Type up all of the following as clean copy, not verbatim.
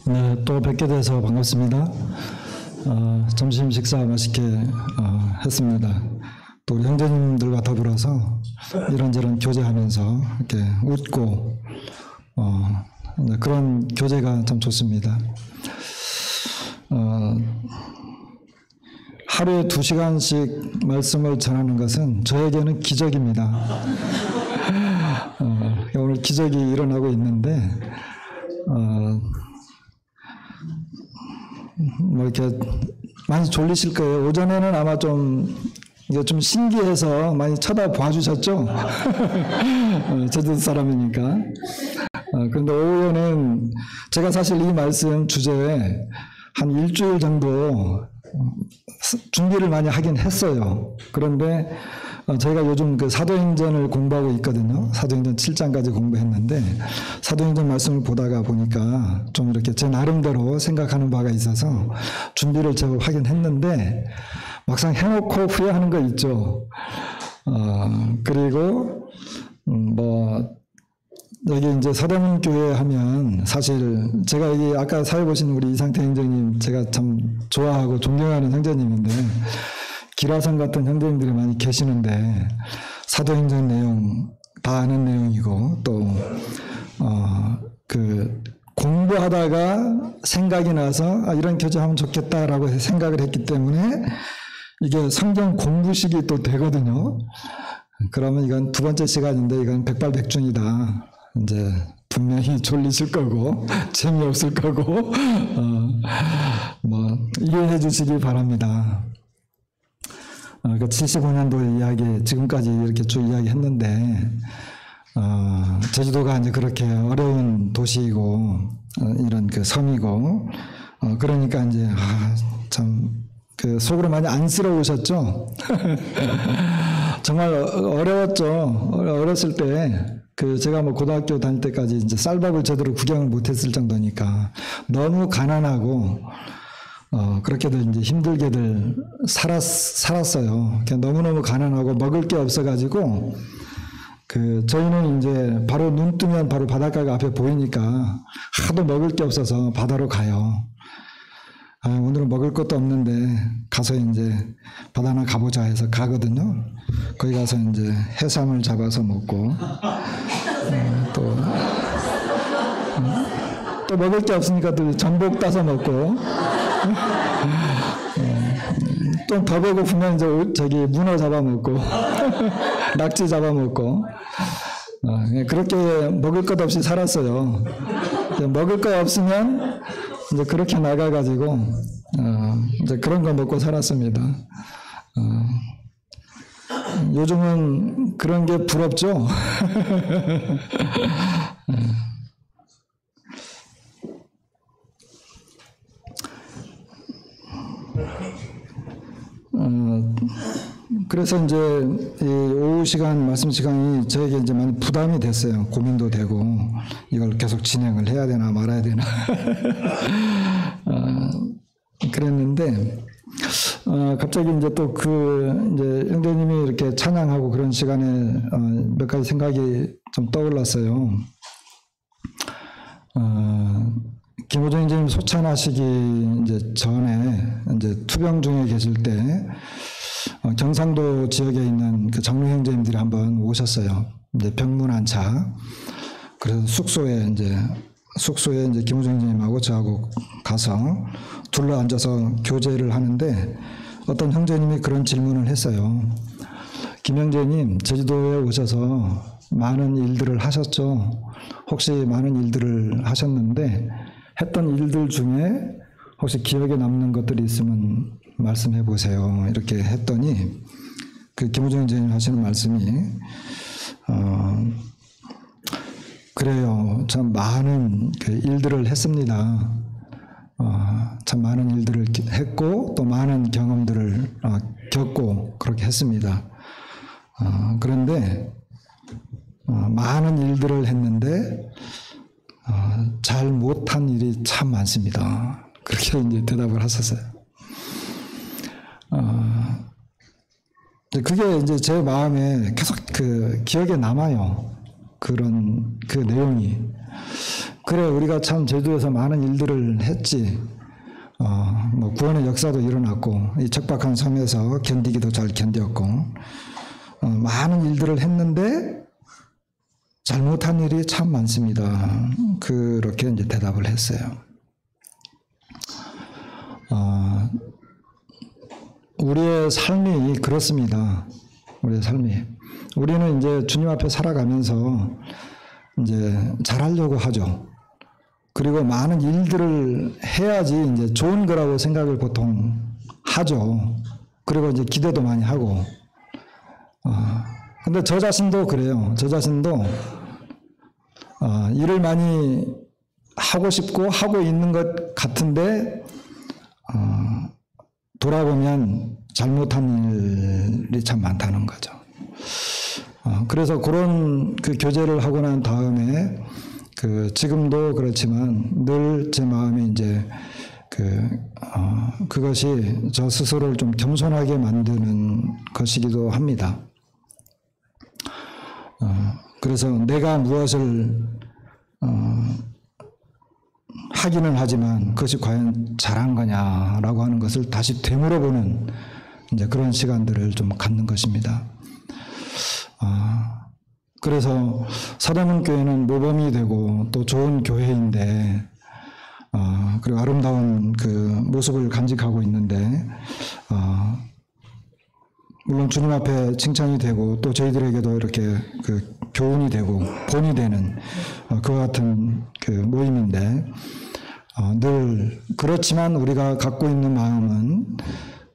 네, 또 뵙게 돼서 반갑습니다. 점심 식사 맛있게 했습니다. 또 우리 형제님들과 더불어서 이런저런 교제하면서 이렇게 웃고 그런 교제가 참 좋습니다. 하루에 2시간씩 말씀을 전하는 것은 저에게는 기적입니다. 오늘 기적이 일어나고 있는데 뭐 이렇게 많이 졸리실 거예요. 오전에는 아마 이게 좀 신기해서 많이 쳐다봐 주셨죠? 제주도 사람이니까. 그런데 오후에는 제가 사실 이 말씀 주제에 한 일주일 정도 준비를 많이 하긴 했어요. 그런데 저희가 요즘 그 사도행전을 공부하고 있거든요. 사도행전 7장까지 공부했는데 사도행전 말씀을 보다가 보니까 좀 이렇게 제 나름대로 생각하는 바가 있어서 준비를 제법 하긴 했는데 막상 해놓고 후회하는 거 있죠. 그리고 여기 이제 서대문 교회 하면 사실 제가 여기 아까 사회 보신 우리 이상태 형제님 제가 참 좋아하고 존경하는 형제님인데 기라성 같은 형제님들이 많이 계시는데 사도행전 내용 다 아는 내용이고 또 공부하다가 생각이 나서 이런 교제하면 좋겠다라고 생각을 했기 때문에 이게 성경 공부식이 또 되거든요. 그러면 이건 2번째 시간인데 이건 백발백중이다. 이제 분명히 졸리실 거고 재미없을 거고 이해해 주시기 바랍니다. 75년도의 이야기 지금까지 이렇게 쭉 이야기했는데 제주도가 이제 그렇게 어려운 도시이고 이런 그 섬이고 그러니까 이제 참 그 속으로 많이 안쓰러우셨죠. 정말 어려웠죠. 어렸을 때 제가 고등학교 다닐 때까지 이제 쌀밥을 제대로 구경을 못했을 정도니까 너무 가난하고 그렇게들 이제 힘들게들 살았어요. 너무너무 가난하고 먹을 게 없어가지고 저희는 이제 바로 눈 뜨면 바로 바닷가가 앞에 보이니까 하도 먹을 게 없어서 바다로 가요. 오늘은 먹을 것도 없는데 가서 이제 바다나 가보자 해서 가거든요. 거기 가서 이제 해삼을 잡아서 먹고 또 먹을 게 없으니까 또 전복 따서 먹고 또 더 배고프면 이제 문어 잡아먹고 낙지 잡아먹고 그렇게 먹을 것 없이 살았어요. 먹을 거 없으면 이제 그렇게 나가가지고 이제 그런 거 먹고 살았습니다. 요즘은 그런 게 부럽죠. 그래서 이제 이 오후 시간 말씀 시간이 저에게 이제 많이 부담이 됐어요. 고민도 되고 이걸 계속 진행을 해야 되나 말아야 되나 그랬는데 갑자기 이제 또 이제 형제님이 이렇게 찬양하고 그런 시간에 몇 가지 생각이 좀 떠올랐어요. 김호정 형제님 소찬하시기 이제 전에 이제 투병 중에 계실 때 경상도 지역에 있는 그 장로 형제님들이 한번 오셨어요. 이제 병문안차. 그래서 숙소에 이제 김호정 형제님하고 저하고 가서 둘러 앉아서 교제를 하는데 어떤 형제님이 그런 질문을 했어요. 김 형제님, 제주도에 오셔서 많은 일들을 하셨죠? 혹시 많은 일들을 하셨는데 했던 일들 중에 혹시 기억에 남는 것들이 있으면 말씀해 보세요. 이렇게 했더니 김호정 형제님 하시는 말씀이 그래요. 참 많은 일들을 했습니다. 참 많은 일들을 했고 또 많은 경험들을 겪고 그렇게 했습니다. 그런데 많은 일들을 했는데 잘 못한 일이 참 많습니다. 그렇게 이제 대답을 하셨어요. 그게 이제 제 마음에 계속 기억에 남아요. 그 내용이. 그래 우리가 참 제주도에서 많은 일들을 했지. 뭐 구원의 역사도 일어났고 이 척박한 섬에서 견디기도 잘 견뎠고 많은 일들을 했는데 잘못한 일이 참 많습니다. 그렇게 이제 대답을 했어요. 우리의 삶이 그렇습니다. 우리의 삶이. 우리는 이제 주님 앞에 살아가면서 이제 잘하려고 하죠. 그리고 많은 일들을 해야지 이제 좋은 거라고 생각을 보통 하죠. 그리고 이제 기대도 많이 하고. 근데 저 자신도 그래요. 저 자신도 일을 많이 하고 싶고 하고 있는 것 같은데 돌아보면 잘못한 일이 참 많다는 거죠. 그래서 그런 그 교제를 하고 난 다음에 지금도 그렇지만 늘 제 마음에 이제 그것이 저 스스로를 좀 겸손하게 만드는 것이기도 합니다. 그래서 내가 무엇을 하기는 하지만 그것이 과연 잘한 거냐라고 하는 것을 다시 되물어보는 이제 그런 시간들을 좀 갖는 것입니다. 그래서 사도문 교회는 모범이 되고 또 좋은 교회인데 그리고 아름다운 그 모습을 간직하고 있는데 물론 주님 앞에 칭찬이 되고 또 저희들에게도 이렇게 그 교훈이 되고 본이 되는 그와 같은 그 모임인데 늘 그렇지만 우리가 갖고 있는 마음은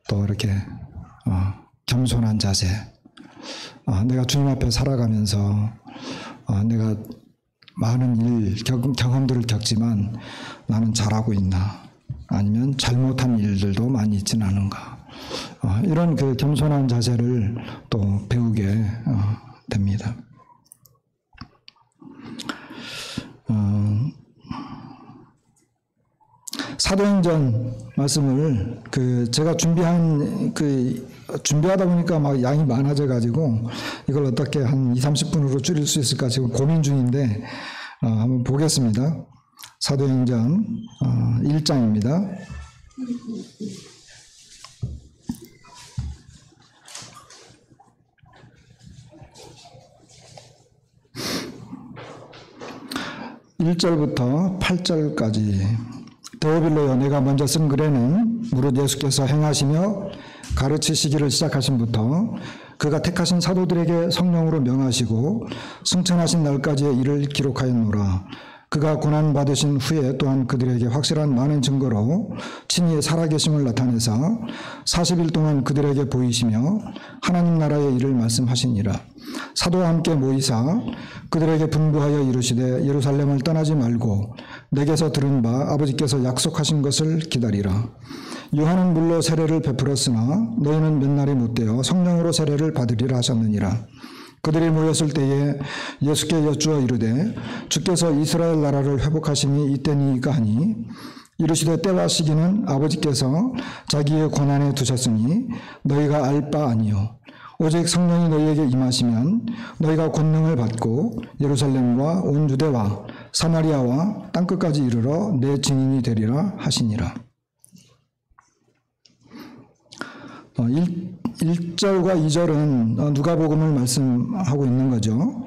또 이렇게 겸손한 자세. 내가 주님 앞에 살아가면서 내가 많은 경험들을 겪지만 나는 잘하고 있나 아니면 잘못한 일들도 많이 있지는 않은가 이런 그 겸손한 자세를 또 배우게 됩니다. 사도행전 말씀을 제가 준비하다 보니까 막 양이 많아져 가지고 이걸 어떻게 한 20-30분으로 줄일 수 있을까 지금 고민 중인데 한번 보겠습니다. 사도행전 1장입니다. (1절부터) (8절까지) 데오빌로여, 내가 먼저 쓴 글에는 무릇 예수께서 행하시며 가르치시기를 시작하신부터 그가 택하신 사도들에게 성령으로 명하시고 승천하신 날까지의 일을 기록하였노라. 그가 고난받으신 후에 또한 그들에게 확실한 많은 증거로 친히 살아계심을 나타내사 40일 동안 그들에게 보이시며 하나님 나라의 일을 말씀하시니라. 사도와 함께 모이사 그들에게 분부하여 이르시되 예루살렘을 떠나지 말고 내게서 들은 바 아버지께서 약속하신 것을 기다리라. 요한은 물로 세례를 베풀었으나 너희는 몇 날이 못되어 성령으로 세례를 받으리라 하셨느니라. 그들이 모였을 때에 예수께 여쭈어 이르되 주께서 이스라엘 나라를 회복하심이 이때니이까 하니 이르시되 때와 시기는 아버지께서 자기의 권한에 두셨으니 너희가 알 바 아니요 오직 성령이 너희에게 임하시면 너희가 권능을 받고 예루살렘과 온 유대와 사마리아와 땅끝까지 이르러 내 증인이 되리라 하시니라. 1절과 2절은 누가복음을 말씀하고 있는 거죠.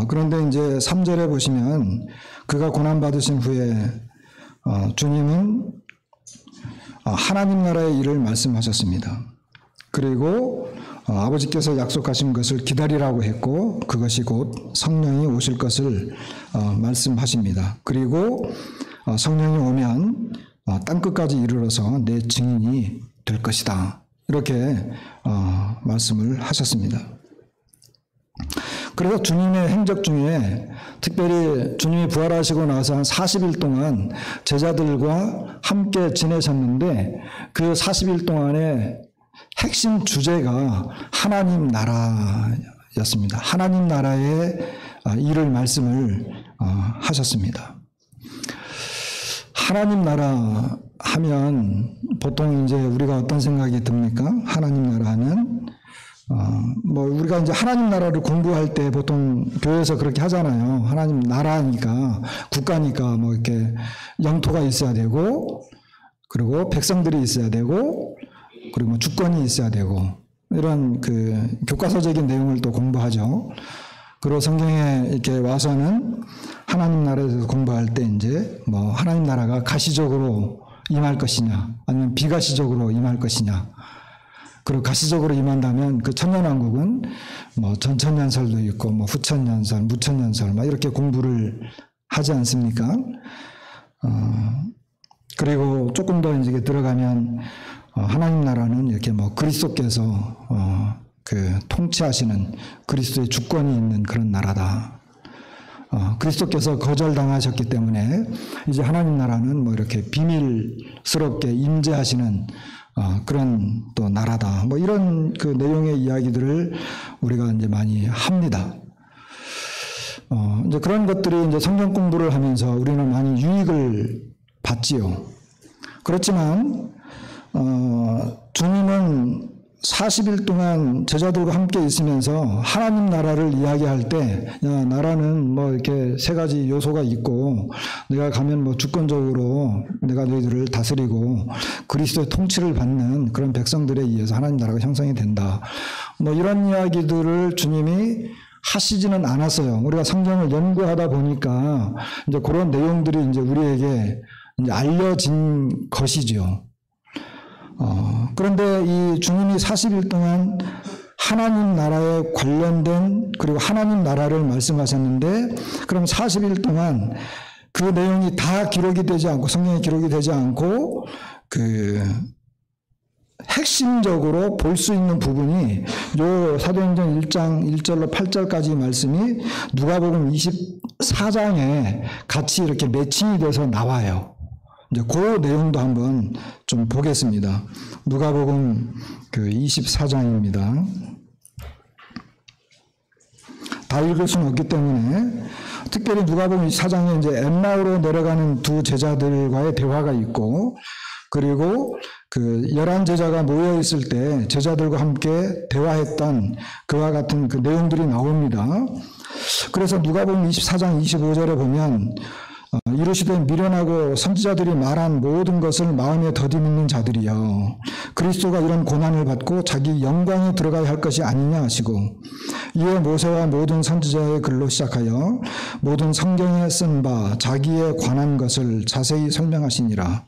그런데 이제 3절에 보시면 그가 고난받으신 후에 주님은 하나님 나라의 일을 말씀하셨습니다. 그리고 아버지께서 약속하신 것을 기다리라고 했고 그것이 곧 성령이 오실 것을 말씀하십니다. 그리고 성령이 오면 땅끝까지 이르러서 내 증인이 될 것이다. 이렇게 말씀을 하셨습니다. 그래서 주님의 행적 중에 특별히 주님이 부활하시고 나서 한 40일 동안 제자들과 함께 지내셨는데 그 40일 동안에 핵심 주제가 하나님 나라였습니다. 하나님 나라의 일을 말씀을 하셨습니다. 하나님 나라 하면 보통 이제 우리가 어떤 생각이 듭니까? 하나님 나라 하면 뭐 우리가 이제 하나님 나라를 공부할 때 보통 교회에서 그렇게 하잖아요. 하나님 나라니까, 국가니까 뭐 이렇게 영토가 있어야 되고, 그리고 백성들이 있어야 되고, 그리고 뭐 주권이 있어야 되고, 이런 그 교과서적인 내용을 또 공부하죠. 그리고 성경에 이렇게 와서는 하나님 나라에 대해서 공부할 때 이제 뭐 하나님 나라가 가시적으로 임할 것이냐, 아니면 비가시적으로 임할 것이냐. 그리고 가시적으로 임한다면 그 천년왕국은 뭐 전천년설도 있고 뭐 후천년설, 무천년설 막 이렇게 공부를 하지 않습니까? 그리고 조금 더 이제 들어가면 하나님 나라는 이렇게 뭐 그리스도께서 그 통치하시는 그리스도의 주권이 있는 그런 나라다. 그리스도께서 거절당하셨기 때문에 이제 하나님 나라는 뭐 이렇게 비밀스럽게 임재하시는 그런 또 나라다. 뭐 이런 그 내용의 이야기들을 우리가 이제 많이 합니다. 이제 그런 것들이 이제 성경 공부를 하면서 우리는 많이 유익을 받지요. 그렇지만, 주님은 40일 동안 제자들과 함께 있으면서 하나님 나라를 이야기할 때, 야, 나라는 뭐 이렇게 세 가지 요소가 있고, 내가 가면 뭐 주권적으로 내가 너희들을 다스리고, 그리스도의 통치를 받는 그런 백성들에 의해서 하나님 나라가 형성이 된다. 뭐 이런 이야기들을 주님이 하시지는 않았어요. 우리가 성경을 연구하다 보니까 이제 그런 내용들이 이제 우리에게 이제 알려진 것이죠. 그런데 이 주님이 40일 동안 하나님 나라에 관련된 그리고 하나님 나라를 말씀하셨는데 그럼 40일 동안 그 내용이 다 기록이 되지 않고 성경에 기록이 되지 않고 그 핵심적으로 볼 수 있는 부분이 요 사도행전 1장 1절로 8절까지 말씀이 누가복음 24장에 같이 이렇게 매칭이 돼서 나와요. 이제 그 내용도 한번 좀 보겠습니다. 누가복음 그 24장입니다. 다 읽을 수는 없기 때문에 특별히 누가복음 24장에 이제 엠마오로 내려가는 두 제자들과의 대화가 있고 그리고 그 11제자가 모여 있을 때 제자들과 함께 대화했던 그와 같은 그 내용들이 나옵니다. 그래서 누가복음 24장 25절에 보면 이르시되 미련하고 선지자들이 말한 모든 것을 마음에 더디 묻는 자들이여 그리스도가 이런 고난을 받고 자기 영광에 들어가야 할 것이 아니냐 하시고 이에 모세와 모든 선지자의 글로 시작하여 모든 성경에 쓴 바 자기에 관한 것을 자세히 설명하시니라.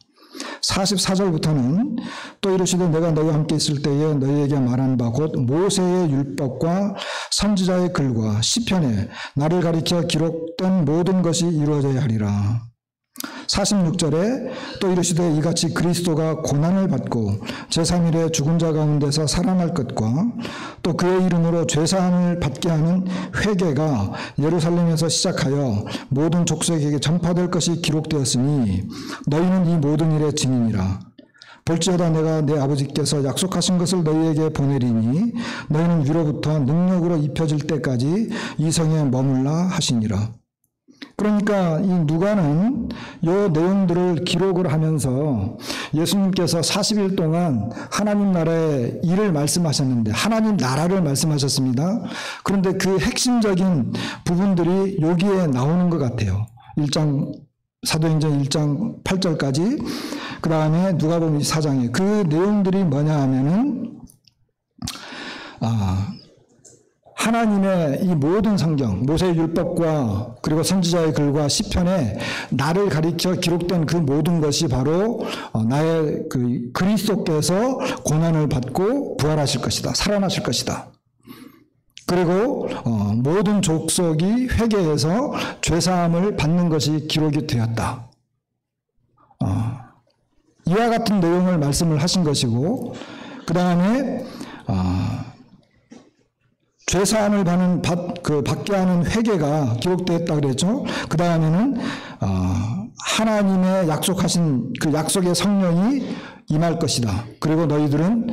44절부터는 또 이르시되 내가 너희와 함께 있을 때에 너희에게 말한 바 곧 모세의 율법과 선지자의 글과 시편에 나를 가리켜 기록된 모든 것이 이루어져야 하리라. 46절에 또 이르시되 이같이 그리스도가 고난을 받고 제3일에 죽은 자 가운데서 살아날 것과 또 그의 이름으로 죄사함을 받게 하는 회개가 예루살렘에서 시작하여 모든 족속에게 전파될 것이 기록되었으니 너희는 이 모든 일의 증인이라. 볼지어다 내가 내 아버지께서 약속하신 것을 너희에게 보내리니 너희는 위로부터 능력으로 입혀질 때까지 이 성에 머물라 하시니라. 그러니까 이 누가는 이 내용들을 기록을 하면서 예수님께서 40일 동안 하나님 나라의 일을 말씀하셨는데 하나님 나라를 말씀하셨습니다. 그런데 그 핵심적인 부분들이 여기에 나오는 것 같아요. 사도행전 1장 8절까지 그 다음에 누가복음 24장에 그 내용들이 뭐냐 하면은 하나님의 이 모든 성경, 모세의 율법과 그리고 선지자의 글과 시편에 나를 가리켜 기록된 그 모든 것이 바로 나의 그 그리스도께서 고난을 받고 부활하실 것이다. 살아나실 것이다. 그리고 모든 족속이 회개해서 죄사함을 받는 것이 기록이 되었다. 이와 같은 내용을 말씀을 하신 것이고 그 다음에 죄사함을 받게 하는 회개가 기록되었다 그랬죠. 그 다음에는 하나님의 약속하신 그 약속의 성령이 임할 것이다. 그리고 너희들은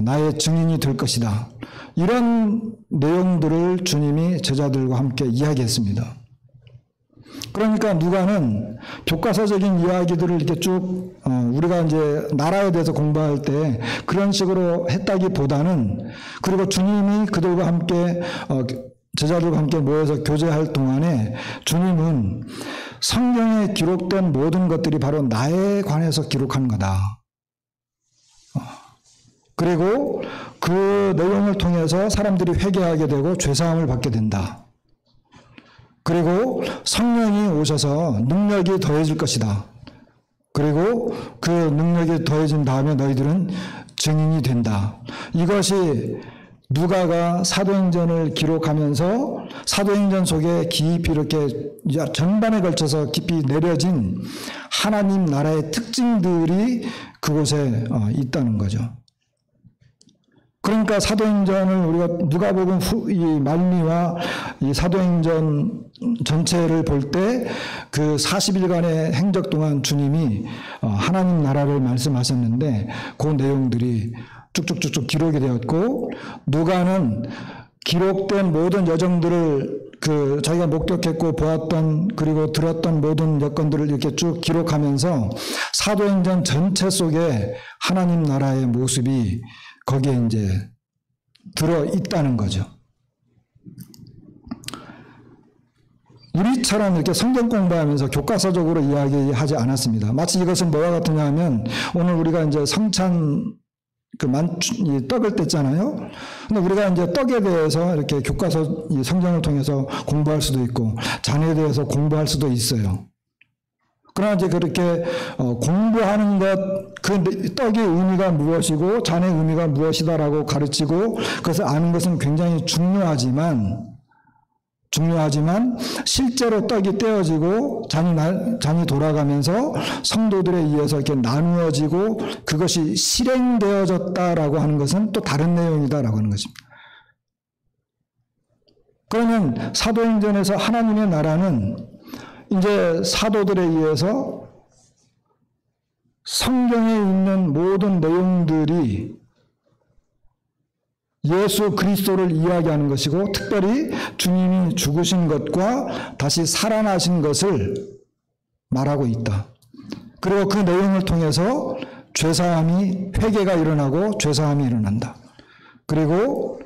나의 증인이 될 것이다. 이런 내용들을 주님이 제자들과 함께 이야기했습니다. 그러니까 누가는 교과서적인 이야기들을 이렇게 쭉 우리가 이제 나라에 대해서 공부할 때 그런 식으로 했다기보다는, 그리고 주님이 그들과 함께 제자들과 함께 모여서 교제할 동안에 주님은 성경에 기록된 모든 것들이 바로 나에 관해서 기록한 거다. 그리고 그 내용을 통해서 사람들이 회개하게 되고 죄사함을 받게 된다. 그리고 성령이 오셔서 능력이 더해질 것이다. 그리고 그 능력이 더해진 다음에 너희들은 증인이 된다. 이것이 누가가 사도행전을 기록하면서 사도행전 속에 깊이 이렇게 전반에 걸쳐서 깊이 내려진 하나님 나라의 특징들이 그곳에 있다는 거죠. 그러니까 사도행전을 우리가 누가복음 이 말미와 이 사도행전 전체를 볼 때 그 40일간의 행적 동안 주님이 하나님 나라를 말씀하셨는데 그 내용들이 쭉쭉쭉쭉 기록이 되었고, 누가는 기록된 모든 여정들을 자기가 목격했고 보았던 그리고 들었던 모든 여건들을 이렇게 쭉 기록하면서 사도행전 전체 속에 하나님 나라의 모습이 거기에 이제 들어 있다는 거죠. 우리처럼 이렇게 성경 공부하면서 교과서적으로 이야기하지 않았습니다. 마치 이것은 뭐와 같으냐 하면, 오늘 우리가 이제 성찬 떡을 뗐잖아요. 근데 우리가 이제 떡에 대해서 이렇게 교과서 성경을 통해서 공부할 수도 있고 잔에 대해서 공부할 수도 있어요. 그러나 이제 그렇게 공부하는 것, 그 떡의 의미가 무엇이고 잔의 의미가 무엇이다라고 가르치고 그것을 아는 것은 굉장히 중요하지만 실제로 떡이 떼어지고 잔이 돌아가면서 성도들에 의해서 이렇게 나누어지고 그것이 실행되어졌다라고 하는 것은 또 다른 내용이다라고 하는 것입니다. 그러면 사도행전에서 하나님의 나라는 이제 사도들에 의해서 성경에 있는 모든 내용들이 예수 그리스도를 이야기하는 것이고, 특별히 주님이 죽으신 것과 다시 살아나신 것을 말하고 있다. 그리고 그 내용을 통해서 회개가 일어나고 죄사함이 일어난다. 그리고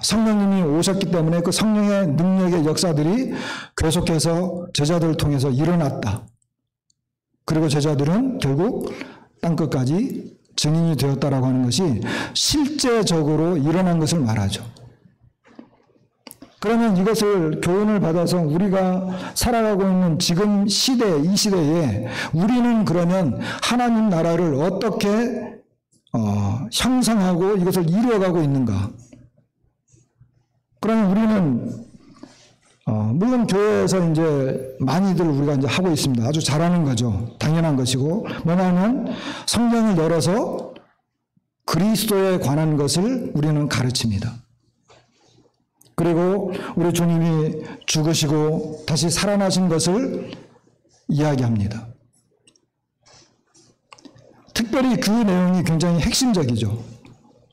성령님이 오셨기 때문에 그 성령의 능력의 역사들이 계속해서 제자들을 통해서 일어났다. 그리고 제자들은 결국 땅끝까지 증인이 되었다라고 하는 것이 실제적으로 일어난 것을 말하죠. 그러면 이것을 교훈을 받아서 우리가 살아가고 있는 지금 시대, 이 시대에 우리는 그러면 하나님 나라를 어떻게 형성하고 이것을 이루어가고 있는가? 그러면 우리는 물론 교회에서 이제 많이들 우리가 이제 하고 있습니다. 아주 잘하는 거죠. 당연한 것이고, 뭐냐면 성경을 열어서 그리스도에 관한 것을 우리는 가르칩니다. 그리고 우리 주님이 죽으시고 다시 살아나신 것을 이야기합니다. 특별히 그 내용이 굉장히 핵심적이죠.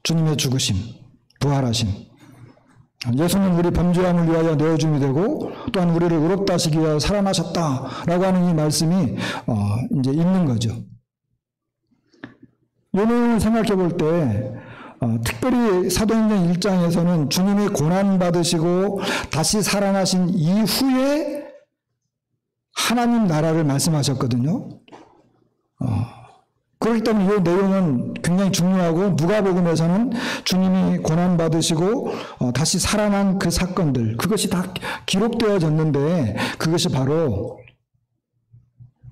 주님의 죽으심, 부활하심. 예수는 우리 범죄함을 위하여 내어줌이 되고 또한 우리를 의롭다 하시기 위하여 살아나셨다라고 하는 이 말씀이 이제 있는 거죠. 이 내용을 생각해 볼 때 특별히 사도행전 1장에서는 주님이 고난받으시고 다시 살아나신 이후에 하나님 나라를 말씀하셨거든요. 그렇기 때문에 이 내용은 굉장히 중요하고, 누가복음에서는 주님이 고난받으시고 다시 살아난 그 사건들, 그것이 다 기록되어졌는데 그것이 바로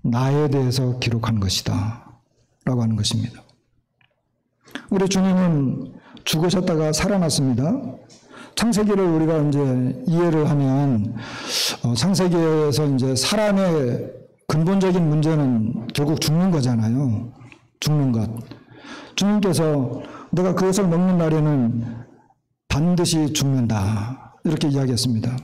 나에 대해서 기록한 것이다 라고 하는 것입니다. 우리 주님은 죽으셨다가 살아났습니다. 창세기를 우리가 이제 이해를 하면 창세기에서 이제 사람의 근본적인 문제는 결국 죽는 거잖아요. 죽는 것. 주님께서 내가 그것을 먹는 날에는 반드시 죽는다. 이렇게 이야기했습니다.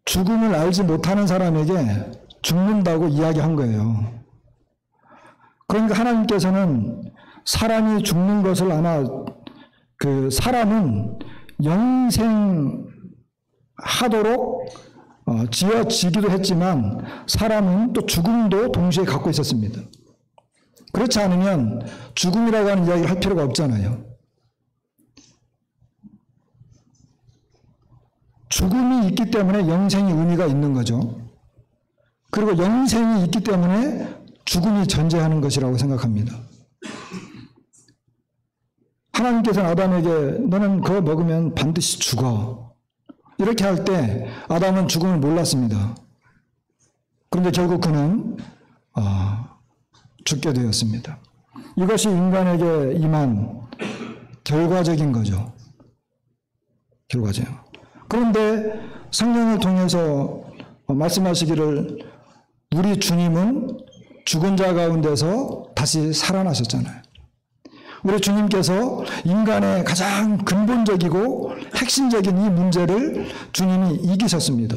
죽음을 알지 못하는 사람에게 죽는다고 이야기한 거예요. 그러니까 하나님께서는 사람이 죽는 것을 아마 사람은 영생하도록 지어지기도 했지만 사람은 또 죽음도 동시에 갖고 있었습니다. 그렇지 않으면 죽음이라고 하는 이야기를 할 필요가 없잖아요. 죽음이 있기 때문에 영생이 의미가 있는 거죠. 그리고 영생이 있기 때문에 죽음이 존재하는 것이라고 생각합니다. 하나님께서는 아담에게 너는 그거 먹으면 반드시 죽어. 이렇게 할 때 아담은 죽음을 몰랐습니다. 그런데 결국 그는 죽게 되었습니다. 이것이 인간에게 임한 결과적인 거죠. 결과죠. 그런데 성경을 통해서 말씀하시기를 우리 주님은 죽은 자 가운데서 다시 살아나셨잖아요. 우리 주님께서 인간의 가장 근본적이고 핵심적인 이 문제를 주님이 이기셨습니다.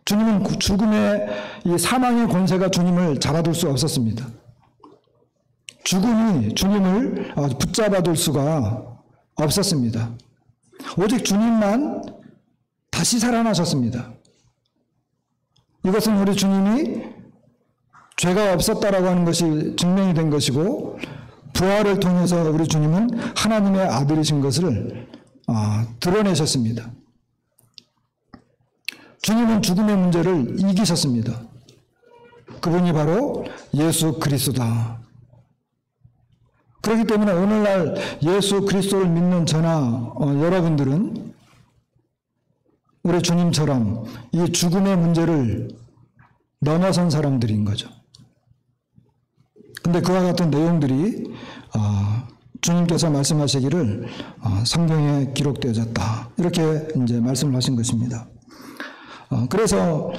주님은 죽음의 이 사망의 권세가 주님을 잡아둘 수 없었습니다. 죽음이 주님을 붙잡아둘 수가 없었습니다. 오직 주님만 다시 살아나셨습니다. 이것은 우리 주님이 죄가 없었다라고 하는 것이 증명이 된 것이고 부활을 통해서 우리 주님은 하나님의 아들이신 것을 드러내셨습니다. 주님은 죽음의 문제를 이기셨습니다. 그분이 바로 예수 그리스도다. 그렇기 때문에 오늘날 예수 그리스도를 믿는 저나 여러분들은 우리 주님처럼 이 죽음의 문제를 넘어선 사람들인 거죠. 근데 그와 같은 내용들이 주님께서 말씀하시기를 성경에 기록되어졌다. 이렇게 이제 말씀을 하신 것입니다. 그래서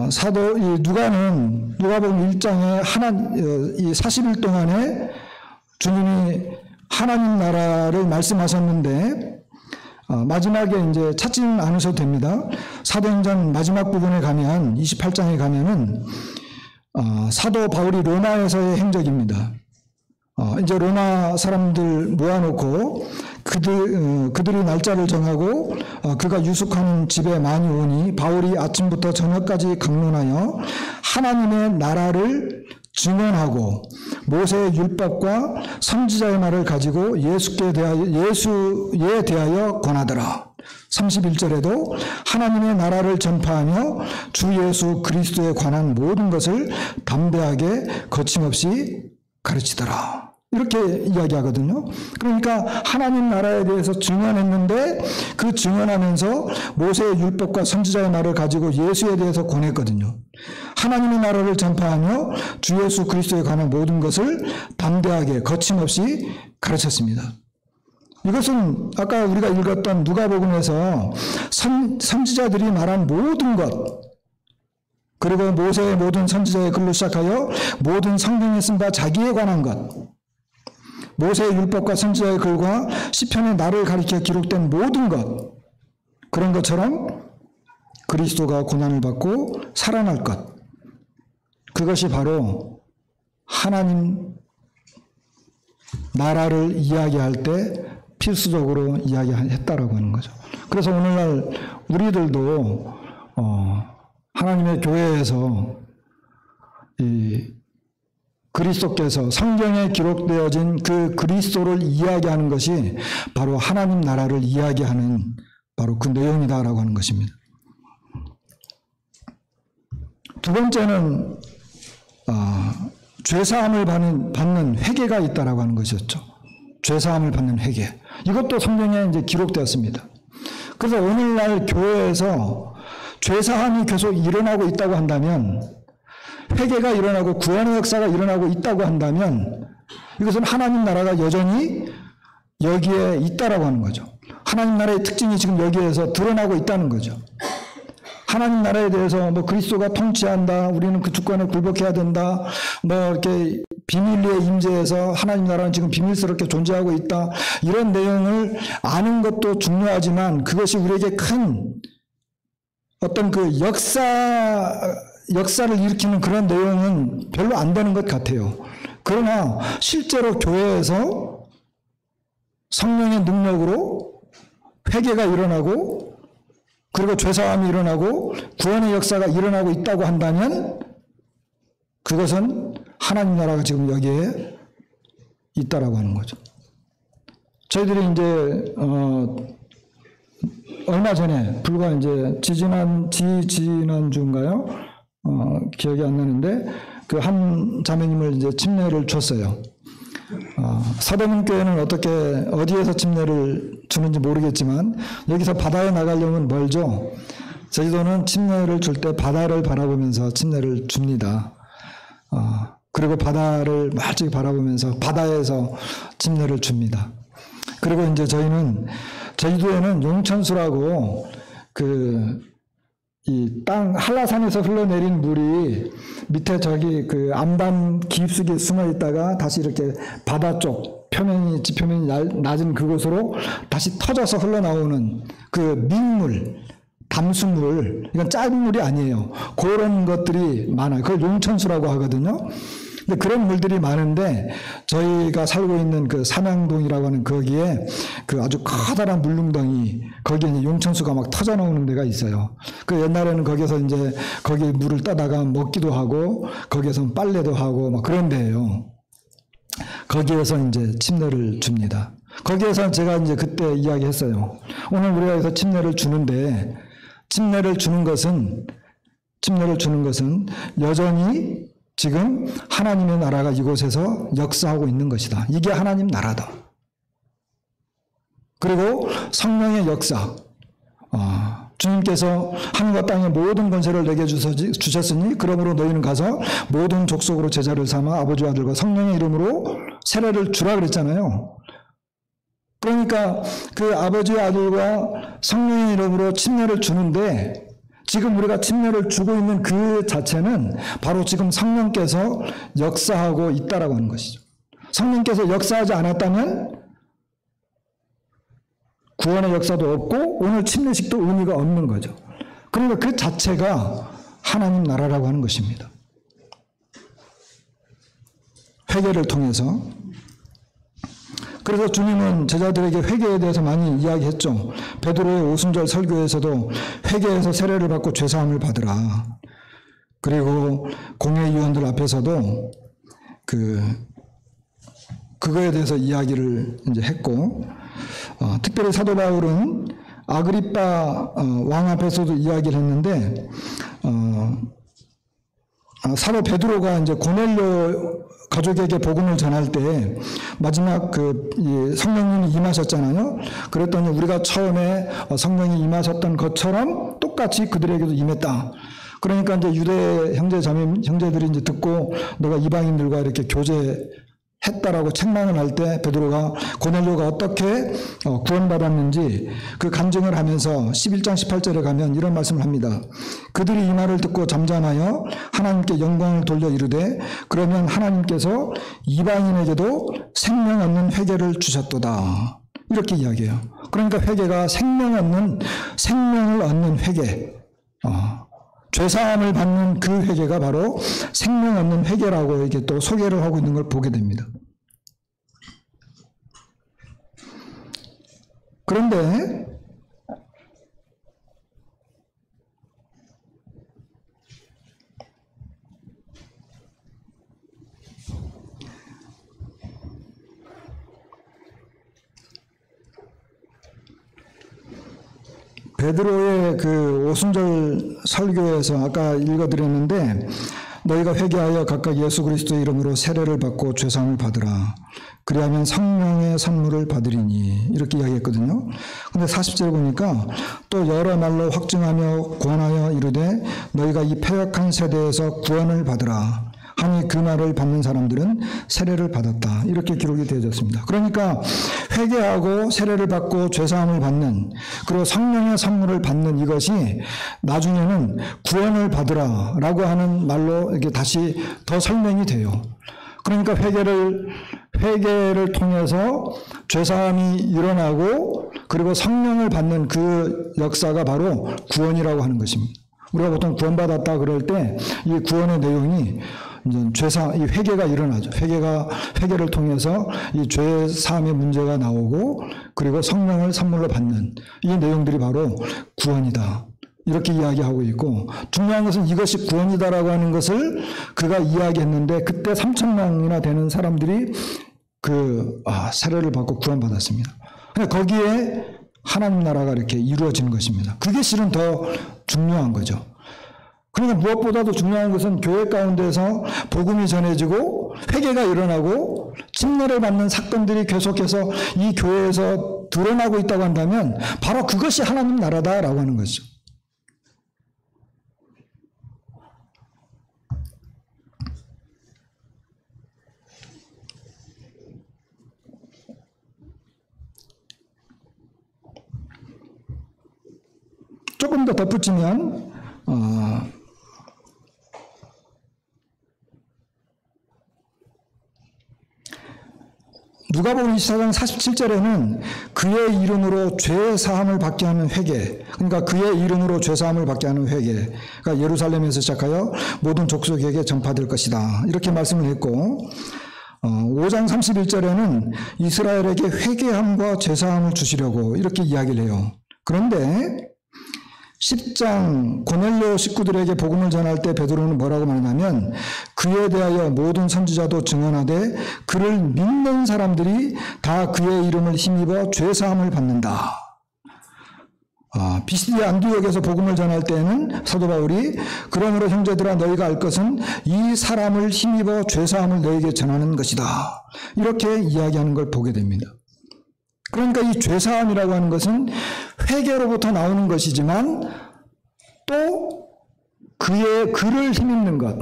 사도 누가는 누가복음 1장에 이 40일 동안에 주님이 하나님 나라를 말씀하셨는데 마지막에 이제 찾지는 않으셔도 됩니다. 사도행전 마지막 부분에 가면 28장에 가면은 사도 바울이 로마에서의 행적입니다. 이제 로마 사람들 모아놓고 그들이 날짜를 정하고 그가 유숙하는 집에 많이 오니 바울이 아침부터 저녁까지 강론하여 하나님의 나라를 증언하고 모세의 율법과 선지자의 말을 가지고 예수에 대하여 권하더라. 31절에도 하나님의 나라를 전파하며 주 예수 그리스도에 관한 모든 것을 담대하게 거침없이 가르치더라. 이렇게 이야기하거든요. 그러니까 하나님 나라에 대해서 증언했는데 그 증언하면서 모세의 율법과 선지자의 말을 가지고 예수에 대해서 권했거든요. 하나님의 나라를 전파하며 주 예수 그리스도에 관한 모든 것을 담대하게 거침없이 가르쳤습니다. 이것은 아까 우리가 읽었던 누가복음에서 선지자들이 말한 모든 것, 그리고 모세의 모든 선지자의 글로 시작하여 모든 성경에 쓴 바 자기에 관한 것, 모세의 율법과 선지자의 글과 시편의 나를 가리켜 기록된 모든 것, 그런 것처럼 그리스도가 고난을 받고 살아날 것, 그것이 바로 하나님 나라를 이야기할 때 필수적으로 이야기했다라고 하는 거죠. 그래서 오늘날 우리들도 하나님의 교회에서 이 그리스도께서 성경에 기록되어진 그 그리스도를 이야기하는 것이 바로 하나님 나라를 이야기하는 바로 그 내용이다라고 하는 것입니다. 두 번째는 죄사함을 받는 회개가 있다라고 하는 것이었죠. 죄사함을 받는 회개. 이것도 성경에 이제 기록되었습니다. 그래서 오늘날 교회에서 죄사함이 계속 일어나고 있다고 한다면, 회개가 일어나고 구원의 역사가 일어나고 있다고 한다면 이것은 하나님 나라가 여전히 여기에 있다라고 하는 거죠. 하나님 나라의 특징이 지금 여기에서 드러나고 있다는 거죠. 하나님 나라에 대해서 그리스도가 통치한다, 우리는 그 주권에 굴복해야 된다, 이렇게 비밀리에 임재해서 하나님 나라는 지금 비밀스럽게 존재하고 있다, 이런 내용을 아는 것도 중요하지만 그것이 우리에게 큰 어떤 그 역사를 일으키는 그런 내용은 별로 안 되는 것 같아요. 그러나 실제로 교회에서 성령의 능력으로 회개가 일어나고 그리고 죄사함이 일어나고 구원의 역사가 일어나고 있다고 한다면 그것은 하나님 나라가 지금 여기에 있다라고 하는 거죠. 저희들이 이제 얼마 전에 불과 이제 지지난주인가요? 기억이 안 나는데 그 한 자매님을 이제 침례를 줬어요. 서대문 교회는 어디에서 침례를 주는지 모르겠지만 여기서 바다에 나가려면 멀죠. 제주도는 침례를 줄 때 바다를 바라보면서 침례를 줍니다. 그리고 바다를 멀찍이 바라보면서 바다에서 침례를 줍니다. 그리고 이제 저희는 제주도에는 용천수라고 이 땅 한라산에서 흘러내린 물이 밑에 저기 그 암담 깊숙이 숨어 있다가 다시 이렇게 바다 쪽 지표면이 낮은 그곳으로 다시 터져서 흘러나오는 그 민물, 담수물, 이건 작은 물이 아니에요. 그런 것들이 많아요. 그걸 용천수라고 하거든요. 근데 그런 물들이 많은데 저희가 살고 있는 그 삼양동이라고 하는 거기에 그 아주 커다란 물웅덩이, 거기에 이제 용천수가 막 터져 나오는 데가 있어요. 그 옛날에는 거기서 이제 거기 물을 떠다가 먹기도 하고 거기에서 빨래도 하고 막 그런 데예요. 거기에서 이제 침례를 줍니다. 거기에서 제가 이제 그때 이야기했어요. 오늘 우리가 여기서 침례를 주는데 침례를 주는 것은 여전히 지금 하나님의 나라가 이곳에서 역사하고 있는 것이다. 이게 하나님 나라다. 그리고 성령의 역사. 주님께서 하늘과 땅의 모든 권세를 내게 주셨으니 그러므로 너희는 가서 모든 족속으로 제자를 삼아 아버지와 아들과 성령의 이름으로 세례를 주라 그랬잖아요. 그러니까 그 아버지와 아들과 성령의 이름으로 침례를 주는데 지금 우리가 침례를 주고 있는 그 자체는 바로 지금 성령께서 역사하고 있다라고 하는 것이죠. 성령께서 역사하지 않았다면 구원의 역사도 없고 오늘 침례식도 의미가 없는 거죠. 그러니까 그 자체가 하나님 나라라고 하는 것입니다. 회개를 통해서. 그래서 주님은 제자들에게 회개에 대해서 많이 이야기했죠. 베드로의 오순절 설교에서도 회개해서 세례를 받고 죄사함을 받으라. 그리고 공회의원들 앞에서도 그거에 대해서 이야기를 이제 했고, 특별히 사도 바울은 아그리빠 왕 앞에서도 이야기를 했는데, 사도 베드로가 이제 고넬료 가족에게 복음을 전할 때 마지막 성령님이 임하셨잖아요. 그랬더니 우리가 처음에 성령이 임하셨던 것처럼 똑같이 그들에게도 임했다. 그러니까 이제 유대 형제들이 이제 듣고 너가 이방인들과 이렇게 교제했다라고 책망을 할 때 베드로가 고넬료가 어떻게 구원받았는지 그 간증을 하면서 11장 18절에 가면 이런 말씀을 합니다. 그들이 이 말을 듣고 잠잠하여 하나님께 영광을 돌려 이르되 그러면 하나님께서 이방인에게도 생명 얻는 회개를 주셨도다. 이렇게 이야기해요. 그러니까 회개가 생명을 얻는 회개. 죄사함을 받는 그 회개가 바로 생명 얻는 회개라고 이렇게 또 소개를 하고 있는 걸 보게 됩니다. 그런데 베드로의 그 오순절 설교에서 아까 읽어드렸는데 너희가 회개하여 각각 예수 그리스도의 이름으로 세례를 받고 죄사함을 받으라. 그리하면 성령의 선물을 받으리니 이렇게 이야기했거든요. 근데 40절 보니까 또 여러 말로 확증하며 권하여 이르되 너희가 이 패역한 세대에서 구원을 받으라. 하니 그 말을 받는 사람들은 세례를 받았다. 이렇게 기록이 되어졌습니다. 그러니까 회개하고 세례를 받고 죄사함을 받는 그리고 성령의 선물을 받는 이것이 나중에는 구원을 받으라라고 하는 말로 이렇게 다시 더 설명이 돼요. 그러니까 회개를 통해서 죄사함이 일어나고 그리고 성령을 받는 그 역사가 바로 구원이라고 하는 것입니다. 우리가 보통 구원받았다 그럴 때 이 구원의 내용이 이제 이 회개가 일어나죠. 회개를 통해서 이 죄 사함의 문제가 나오고 그리고 성령을 선물로 받는 이 내용들이 바로 구원이다. 이렇게 이야기하고 있고, 중요한 것은 이것이 구원이다라고 하는 것을 그가 이야기했는데 그때 3,000명이나 되는 사람들이 세례를 받고 구원받았습니다. 그러니까 거기에 하나님 나라가 이렇게 이루어지는 것입니다. 그게 실은 더 중요한 거죠. 그러니까 무엇보다도 중요한 것은 교회 가운데서 복음이 전해지고 회개가 일어나고 침례를 받는 사건들이 계속해서 이 교회에서 드러나고 있다고 한다면 바로 그것이 하나님 나라다라고 하는 거죠. 조금 더 덧붙이면 누가복음 24장 47절에는 그의 이름으로 죄 사함을 받게 하는 회개, 그러니까 그의 이름으로 죄 사함을 받게 하는 회개, 그러니까 예루살렘에서 시작하여 모든 족속에게 전파될 것이다, 이렇게 말씀을 했고, 5장 31절에는 이스라엘에게 회개함과 죄 사함을 주시려고 이렇게 이야기를 해요. 그런데 10장 고넬료 식구들에게 복음을 전할 때 베드로는 뭐라고 말하냐면, 그에 대하여 모든 선지자도 증언하되 그를 믿는 사람들이 다 그의 이름을 힘입어 죄사함을 받는다. 비시디아 안디옥에서 복음을 전할 때에는 사도 바울이 그러므로 형제들아 너희가 알 것은 이 사람을 힘입어 죄사함을 너희에게 전하는 것이다, 이렇게 이야기하는 걸 보게 됩니다. 그러니까 이 죄사함이라고 하는 것은 회개로부터 나오는 것이지만 또 그를 힘입는 것,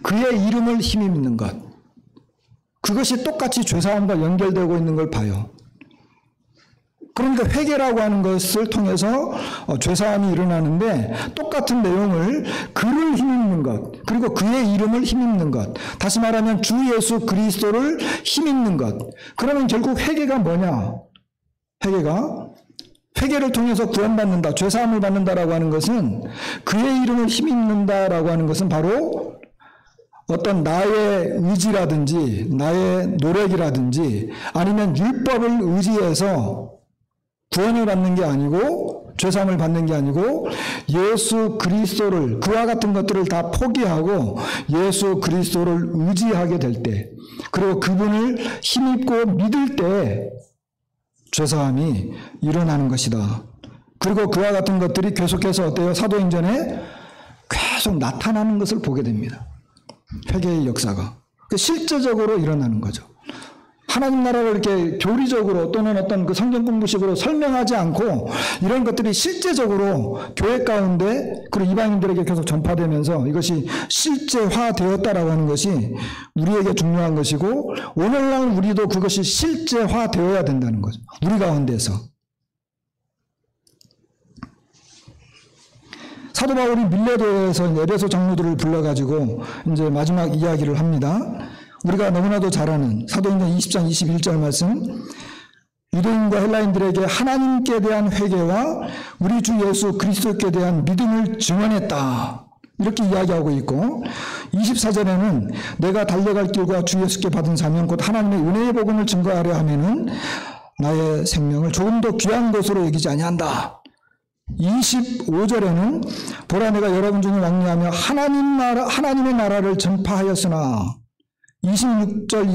그의 이름을 힘입는 것, 그것이 똑같이 죄사함과 연결되고 있는 걸 봐요. 그러니까 회개라고 하는 것을 통해서 죄사함이 일어나는데 똑같은 내용을 그를 힘입는 것, 그리고 그의 이름을 힘입는 것, 다시 말하면 주 예수 그리스도를 힘입는 것. 그러면 결국 회개가 뭐냐? 회개를 통해서 구원받는다, 죄사함을 받는다라고 하는 것은, 그의 이름을 힘입는다라고 하는 것은 바로 어떤 나의 의지라든지 나의 노력이라든지 아니면 율법을 의지해서 구원을 받는 게 아니고 죄사함을 받는 게 아니고 예수 그리스도를, 그와 같은 것들을 다 포기하고 예수 그리스도를 의지하게 될 때, 그리고 그분을 힘입고 믿을 때 죄사함이 일어나는 것이다. 그리고 그와 같은 것들이 계속해서 어때요? 사도행전에 계속 나타나는 것을 보게 됩니다. 회개의 역사가 실제적으로 일어나는 거죠. 하나님 나라를 이렇게 교리적으로 또는 어떤 그 성경 공부식으로 설명하지 않고 이런 것들이 실제적으로 교회 가운데 그리고 이방인들에게 계속 전파되면서 이것이 실제화되었다라고 하는 것이 우리에게 중요한 것이고, 오늘날 우리도 그것이 실제화되어야 된다는 거죠. 우리 가운데서. 사도 바울이 밀레도에서 에베소 장로들을 불러가지고 이제 마지막 이야기를 합니다. 우리가 너무나도 잘 아는 사도행전 20장 21절 말씀, 유대인과 헬라인들에게 하나님께 대한 회개와 우리 주 예수 그리스도께 대한 믿음을 증언했다, 이렇게 이야기하고 있고, 24절에는 내가 달려갈 길과 주 예수께 받은 사명 곧 하나님의 은혜의 복음을 증거하려 하면은 나의 생명을 조금 더 귀한 것으로 여기지 아니한다. 25절에는 보라 내가 여러분 중에 왕래하며 하나님의 나라를 전파하였으나, 26절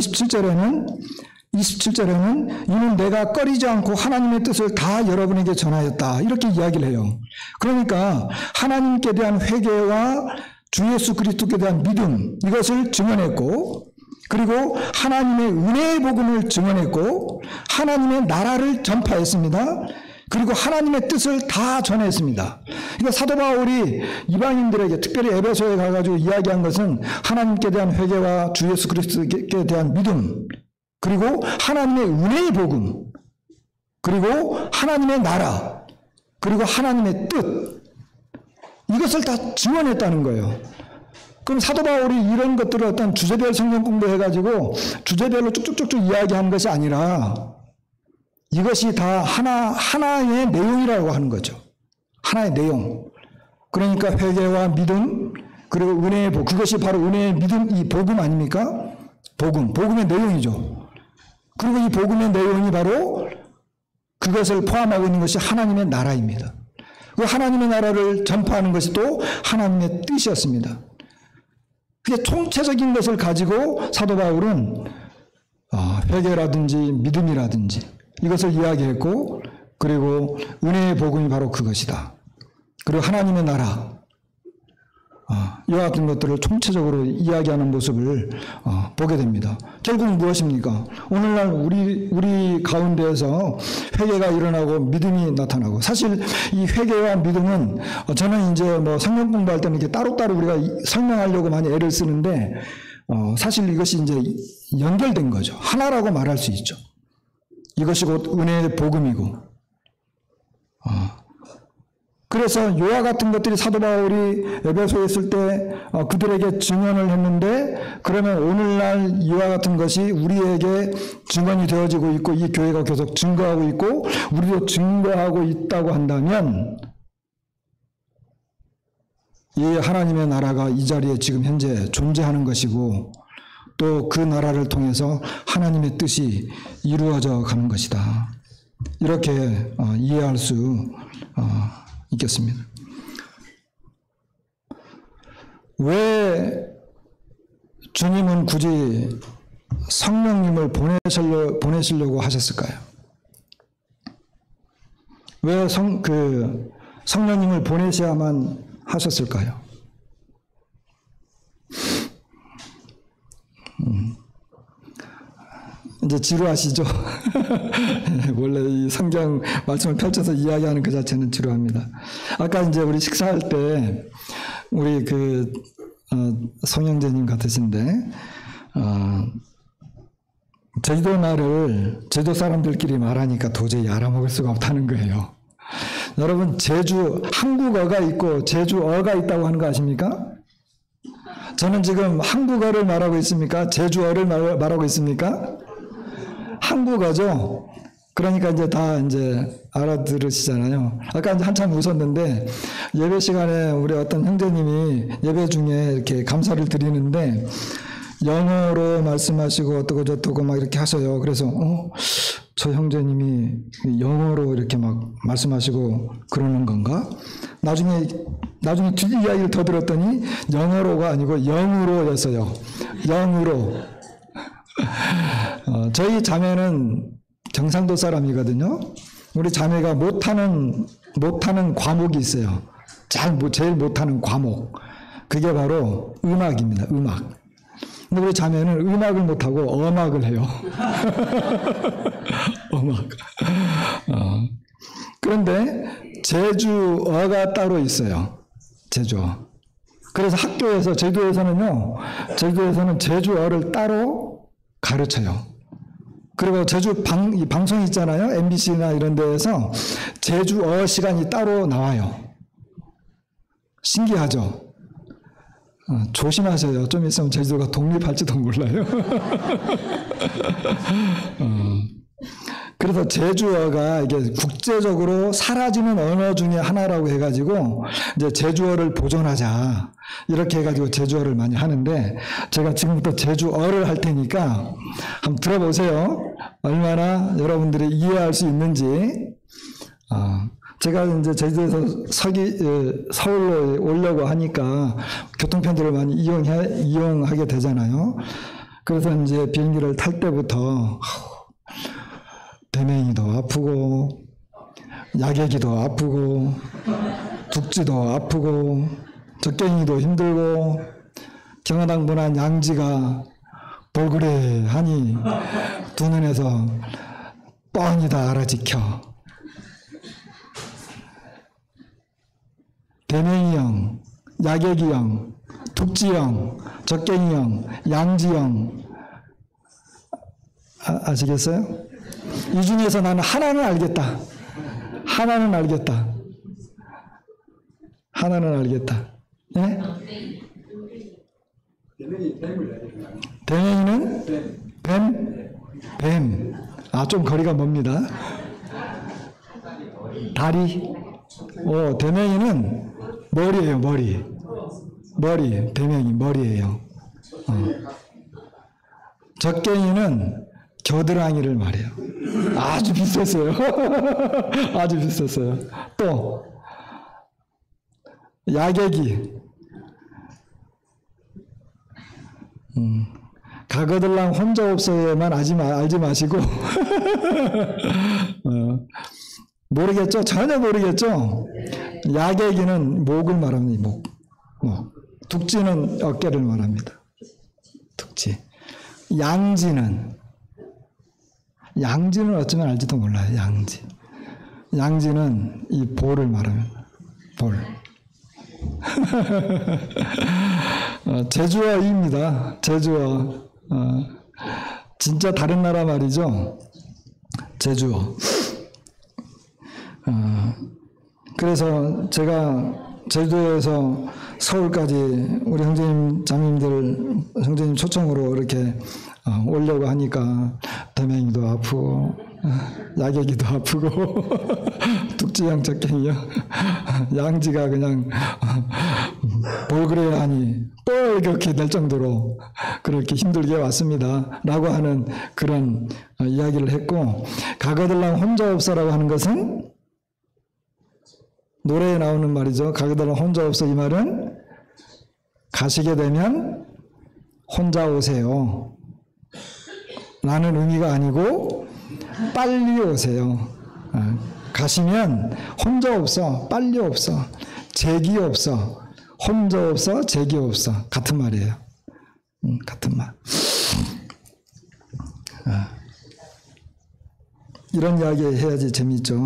27절에는 이는 내가 꺼리지 않고 하나님의 뜻을 다 여러분에게 전하였다, 이렇게 이야기를 해요. 그러니까 하나님께 대한 회개와 주 예수 그리스도께 대한 믿음, 이것을 증언했고, 그리고 하나님의 은혜의 복음을 증언했고, 하나님의 나라를 전파했습니다. 그리고 하나님의 뜻을 다 전했습니다. 그러니까 사도 바울이 이방인들에게 특별히 에베소에 가가지고 이야기한 것은 하나님께 대한 회개와 주 예수 그리스도께 대한 믿음, 그리고 하나님의 은혜의 복음, 그리고 하나님의 나라, 그리고 하나님의 뜻, 이것을 다 증언했다는 거예요. 그럼 사도 바울이 이런 것들을 어떤 주제별 성경 공부해가지고 주제별로 쭉쭉쭉쭉 이야기하는 것이 아니라 이것이 다 하나의 내용이라고 하는 거죠. 하나의 내용. 그러니까 회개와 믿음, 그리고 은혜의 복음, 그것이 바로 은혜의 믿음, 이 복음 아닙니까? 복음의 내용이죠. 그리고 이 복음의 내용이 바로 그것을 포함하고 있는 것이 하나님의 나라입니다. 그 하나님의 나라를 전파하는 것이 또 하나님의 뜻이었습니다. 그게 총체적인 것을 가지고 사도 바울은 회개라든지 믿음이라든지 이것을 이야기했고, 그리고 은혜의 복음이 바로 그것이다. 그리고 하나님의 나라, 이와 같은 것들을 총체적으로 이야기하는 모습을 보게 됩니다. 결국 무엇입니까? 오늘날 우리 가운데에서 회개가 일어나고 믿음이 나타나고, 사실 이 회개와 믿음은 저는 이제 뭐 성경 공부할 때는 이렇게 따로따로 우리가 설명하려고 많이 애를 쓰는데, 사실 이것이 이제 연결된 거죠. 하나라고 말할 수 있죠. 이것이 곧 은혜의 복음이고, 그래서 요와 같은 것들이 사도 바울이 에베소에 있을 때 그들에게 증언을 했는데, 그러면 오늘날 이와 같은 것이 우리에게 증언이 되어지고 있고, 이 교회가 계속 증거하고 있고 우리도 증거하고 있다고 한다면, 이 하나님의 나라가 이 자리에 지금 현재 존재하는 것이고, 또 그 나라를 통해서 하나님의 뜻이 이루어져 가는 것이다. 이렇게 이해할 수 있겠습니다. 왜 주님은 굳이 성령님을 보내시려고 하셨을까요? 왜 성령님을 보내셔야만 하셨을까요? 이제 지루하시죠? 원래 이 성경 말씀을 펼쳐서 이야기하는 그 자체는 지루합니다. 아까 이제 우리 식사할 때 우리 송영재님 같으신데, 제주도 말을 제주 사람들끼리 말하니까 도저히 알아먹을 수가 없다는 거예요. 여러분, 한국어가 있고 제주어가 있다고 하는 거 아십니까? 저는 지금 한국어를 말하고 있습니까? 제주어를 말하고 있습니까? 한국어죠. 그러니까 이제 다 이제 알아들으시잖아요. 아까 이제 한참 웃었는데, 예배 시간에 우리 어떤 형제님이 예배 중에 이렇게 감사를 드리는데 영어로 말씀하시고 어떠고 저떠고 막 이렇게 하셔요. 그래서 저 형제님이 영어로 이렇게 막 말씀하시고 그러는 건가? 나중에 뒤 이야기를 더 들었더니 영어로가 아니고 영으로였어요. 영으로. 저희 자매는 경상도 사람이거든요. 우리 자매가 못하는 과목이 있어요. 제일 못하는 과목. 그게 바로 음악입니다. 음악. 근데 우리 자매는 음악을 못하고 어막을 해요. 어막. 그런데 제주어가 따로 있어요. 제주어. 그래서 학교에서, 제주에서는 제주어를 따로 가르쳐요. 그리고 이 방송 있잖아요. MBC나 이런 데에서 제주어 시간이 따로 나와요. 신기하죠? 조심하세요. 좀 있으면 제주도가 독립할지도 몰라요. 그래서 제주어가 이게 국제적으로 사라지는 언어 중에 하나라고 해가지고 이제 제주어를 보존하자 이렇게 해가지고 제주어를 많이 하는데, 제가 지금부터 제주어를 할 테니까 한번 들어보세요. 얼마나 여러분들이 이해할 수 있는지. 제가 이제 제주도에서 서울로 오려고 하니까 교통편들을 많이 이용하게 되잖아요. 그래서 이제 비행기를 탈 때부터 대맹이도 아프고, 야객이도 아프고, 둑지도 아프고, 적갱이도 힘들고, 경화당분한 양지가 돌그레하니 두 눈에서 뻔히 다 알아지켜. 대맹이형, 야객이형, 둑지형, 적갱이형, 양지형, 아시겠어요? 이 중에서 나는 하나는 알겠다. 하나는 알겠다. 하나는 알겠다. 예? 대맹이는 뱀. 좀 거리가 멉니다. 다리. 대맹이는 머리예요, 머리. 대맹이 머리예요. 적갱이는 겨드랑이를 말해요. 아주 비쌌어요. 아주 비쌌어요. 또 야객이. 가거들랑 혼자 없어에만 알지 마시고 모르겠죠? 전혀 모르겠죠? 야객이는 목을 말합니다. 목. 둑지는 어깨를 말합니다. 둑지. 양지는 어쩌면 알지도 몰라요. 양지는 이 볼을 말합니다. 볼. 제주어입니다. 제주어. 진짜 다른 나라 말이죠. 제주어. 그래서 제가 제주도에서 서울까지 우리 형제님, 자매님들, 형제님 초청으로 이렇게 오려고 하니까 대맹이도 아프고 야객이도 아프고 뚝지양적갱이요. 양지가 그냥 뭘 그래야 하니 뻘겋게 될 정도로 그렇게 힘들게 왔습니다. 라고 하는 그런 이야기를 했고, 가거들랑 혼자 없어라고 하는 것은 노래에 나오는 말이죠. 가거들랑 혼자 없어, 이 말은 가시게 되면 혼자 오세요 라는 의미가 아니고 빨리 오세요. 가시면 혼자 없어, 빨리 없어, 잭이 없어, 혼자 없어, 잭이 없어. 같은 말이에요. 같은 말. 이런 이야기 해야지 재밌죠.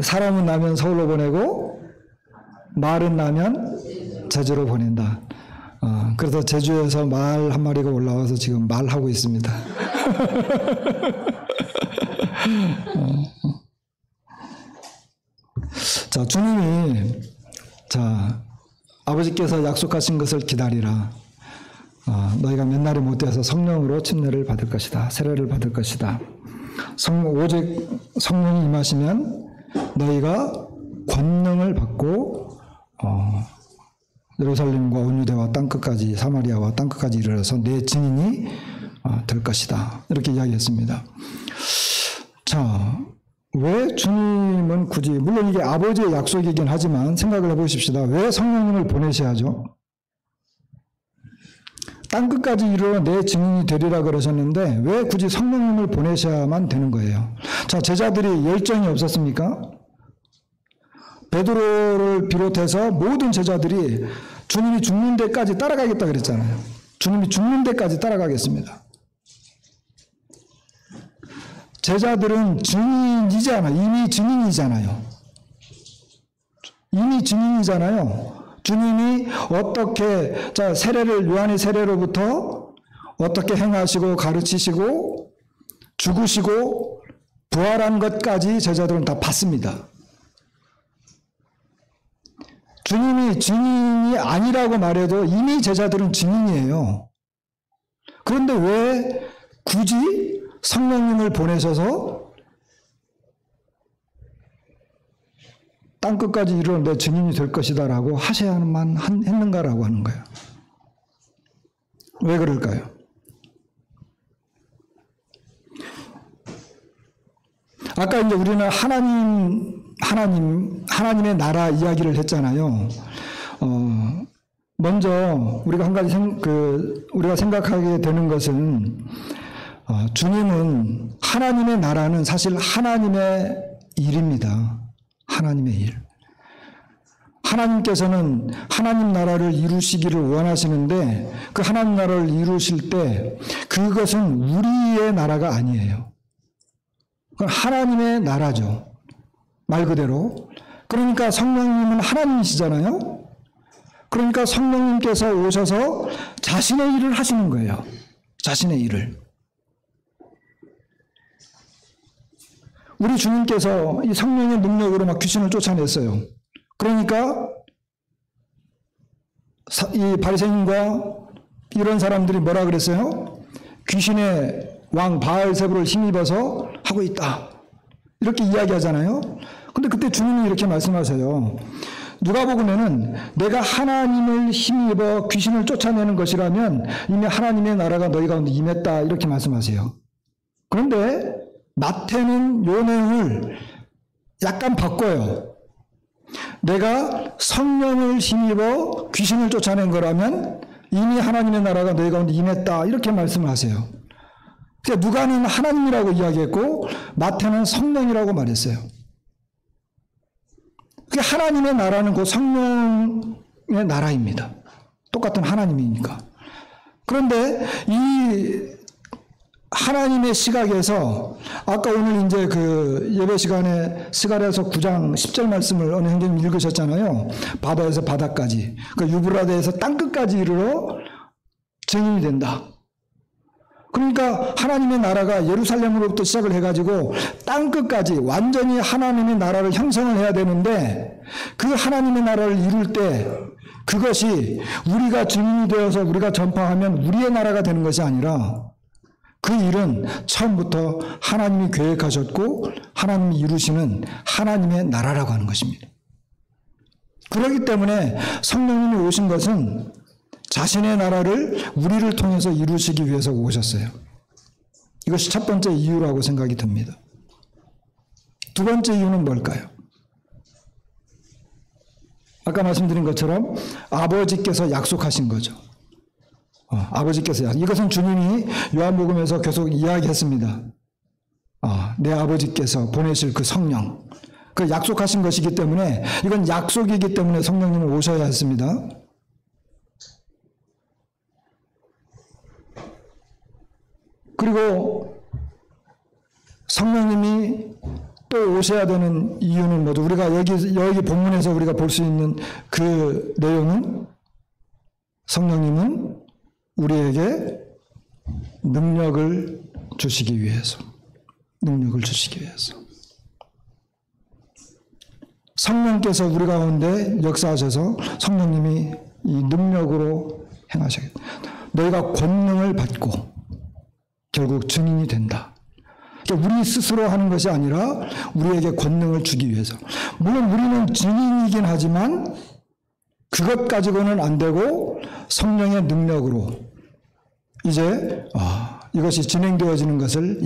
사람은 나면 서울로 보내고 말은 나면 제주로 보낸다. 그래서 제주에서 말 한 마리가 올라와서 지금 말하고 있습니다. 자, 주님이 아버지께서 약속하신 것을 기다리라. 너희가 몇 날이 못 되어서 성령으로 침례를 받을 것이다. 세례를 받을 것이다. 오직 성령이 임하시면 너희가 권능을 받고 예루살렘과 온 유대와 땅끝까지, 사마리아와 땅끝까지 이르러서 내 증인이 될 것이다. 이렇게 이야기했습니다. 자, 왜 주님은 굳이, 물론 이게 아버지의 약속이긴 하지만 생각을 해보십시다. 왜 성령님을 보내셔야 하죠? 땅끝까지 이르러 내 증인이 되리라 그러셨는데 왜 굳이 성령님을 보내셔야만 되는 거예요? 자, 제자들이 열정이 없었습니까? 베드로를 비롯해서 모든 제자들이 주님이 죽는 데까지 따라가겠다 그랬잖아요. 주님이 죽는 데까지 따라가겠습니다. 제자들은 증인이잖아요. 이미 증인이잖아요. 이미 증인이잖아요. 주님이 어떻게, 요한의 세례로부터 어떻게 행하시고 가르치시고 죽으시고 부활한 것까지 제자들은 다 봤습니다. 주님이 증인이 아니라고 말해도 이미 제자들은 증인이에요. 그런데 왜 굳이 성령님을 보내셔서 땅끝까지 이르러 내 증인이 될 것이다 라고 하셔야만 했는가라고 하는 거예요. 왜 그럴까요? 아까 이제 우리는 하나님의 나라 이야기를 했잖아요. 먼저 우리가 한 가지 우리가 생각하게 되는 것은 주님은, 하나님의 나라는 사실 하나님의 일입니다. 하나님의 일. 하나님께서는 하나님 나라를 이루시기를 원하시는데 그 하나님 나라를 이루실 때 그것은 우리의 나라가 아니에요. 그건 하나님의 나라죠. 말 그대로. 그러니까 성령님은 하나님이시잖아요. 그러니까 성령님께서 오셔서 자신의 일을 하시는 거예요. 자신의 일을. 우리 주님께서 이 성령의 능력으로 막 귀신을 쫓아냈어요. 그러니까 이 바리새인과 이런 사람들이 뭐라 그랬어요? 귀신의 왕 바알세불을 힘입어서 하고 있다. 이렇게 이야기하잖아요. 근데 그때 주님이 이렇게 말씀하세요. 누가복음에는 내가 하나님을 힘입어 귀신을 쫓아내는 것이라면 이미 하나님의 나라가 너희 가운데 임했다. 이렇게 말씀하세요. 그런데 마태는 요 내용을 약간 바꿔요. 내가 성령을 힘입어 귀신을 쫓아낸 거라면 이미 하나님의 나라가 너희 가운데 임했다. 이렇게 말씀을 하세요. 그러니까 누가는 하나님이라고 이야기했고 마태는 성령이라고 말했어요. 그러니까 하나님의 나라는 곧 성령의 나라입니다. 똑같은 하나님이니까. 그런데 이 하나님의 시각에서 아까 오늘 이제 그 예배 시간에 스가랴서 9장 10절 말씀을 어느 형제님 읽으셨잖아요. 바다에서 바다까지, 그 유브라데에서 땅끝까지 이르러 증인이 된다. 그러니까 하나님의 나라가 예루살렘으로부터 시작을 해가지고 땅끝까지 완전히 하나님의 나라를 형성을 해야 되는데 그 하나님의 나라를 이룰 때 그것이 우리가 증인이 되어서 우리가 전파하면 우리의 나라가 되는 것이 아니라 그 일은 처음부터 하나님이 계획하셨고 하나님이 이루시는 하나님의 나라라고 하는 것입니다. 그렇기 때문에 성령님이 오신 것은 자신의 나라를 우리를 통해서 이루시기 위해서 오셨어요. 이것이 첫 번째 이유라고 생각이 듭니다. 두 번째 이유는 뭘까요? 아까 말씀드린 것처럼 아버지께서 약속하신 거죠. 아버지께서 이것은 주님이 요한복음에서 계속 이야기했습니다. 내 아버지께서 보내실 그 성령, 그 약속하신 것이기 때문에 이건 약속이기 때문에 성령님은 오셔야 했습니다. 그리고 성령님이 또 오셔야 되는 이유는 뭐죠? 우리가 여기 본문에서 우리가 볼 수 있는 그 내용은 성령님은 우리에게 능력을 주시기 위해서. 성령께서 우리 가운데 역사하셔서 성령님이 이 능력으로 행하시겠다. 너희가 권능을 받고 결국 증인이 된다. 그러니까 우리 스스로 하는 것이 아니라 우리에게 권능을 주기 위해서. 물론 우리는 증인이긴 하지만 그것 가지고는 안 되고 성령의 능력으로 이제 이것이 진행되어지는 것을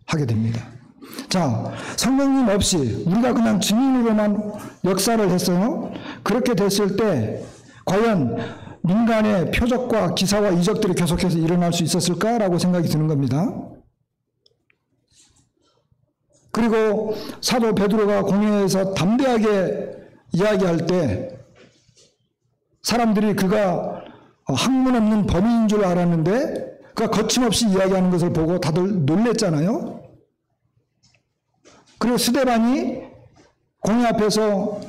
하게 됩니다. 자, 성령님 없이 우리가 그냥 증인으로만 역사를 했어요. 그렇게 됐을 때 과연 민간의 표적과 기사와 이적들이 계속해서 일어날 수 있었을까라고 생각이 드는 겁니다. 그리고 사도 베드로가 공회에서 담대하게 이야기할 때 사람들이 그가 학문 없는 범인인 줄 알았는데 그가 거침없이 이야기하는 것을 보고 다들 놀랬잖아요. 그리고 스데반이 공회 앞에서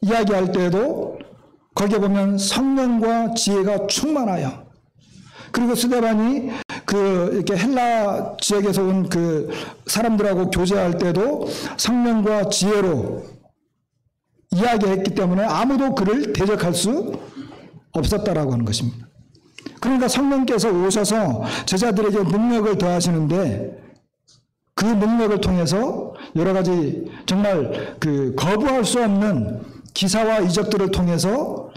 이야기할 때에도 거기에 보면 성령과 지혜가 충만하여, 그리고 스데반이 이렇게 헬라 지역에서 온 그 사람들하고 교제할 때도 성령과 지혜로 이야기했기 때문에 아무도 그를 대적할 수 없었다라고 하는 것입니다. 그러니까 성령께서 오셔서 제자들에게 능력을 더하시는데 그 능력을 통해서 여러 가지 정말 거부할 수 없는 기사와 이적들을 통해서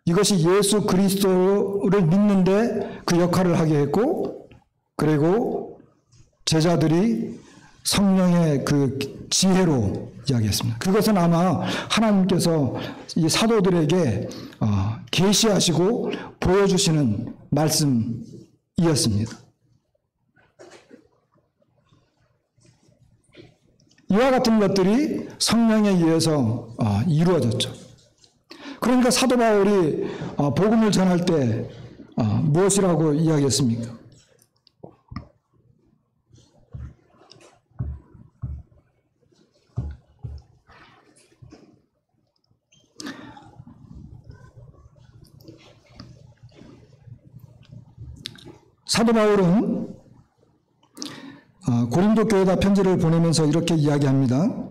이것이 예수 그리스도를 믿는데 그 역할을 하게 했고, 그리고 제자들이 성령의 그 지혜로 이야기했습니다. 그것은 아마 하나님께서 이 사도들에게 계시하시고 보여주시는 말씀이었습니다. 이와 같은 것들이 성령에 의해서 이루어졌죠. 그러니까 사도 바울이 복음을 전할 때 무엇이라고 이야기했습니까? 사도 바울은 고린도 교회에다 편지를 보내면서 이렇게 이야기합니다.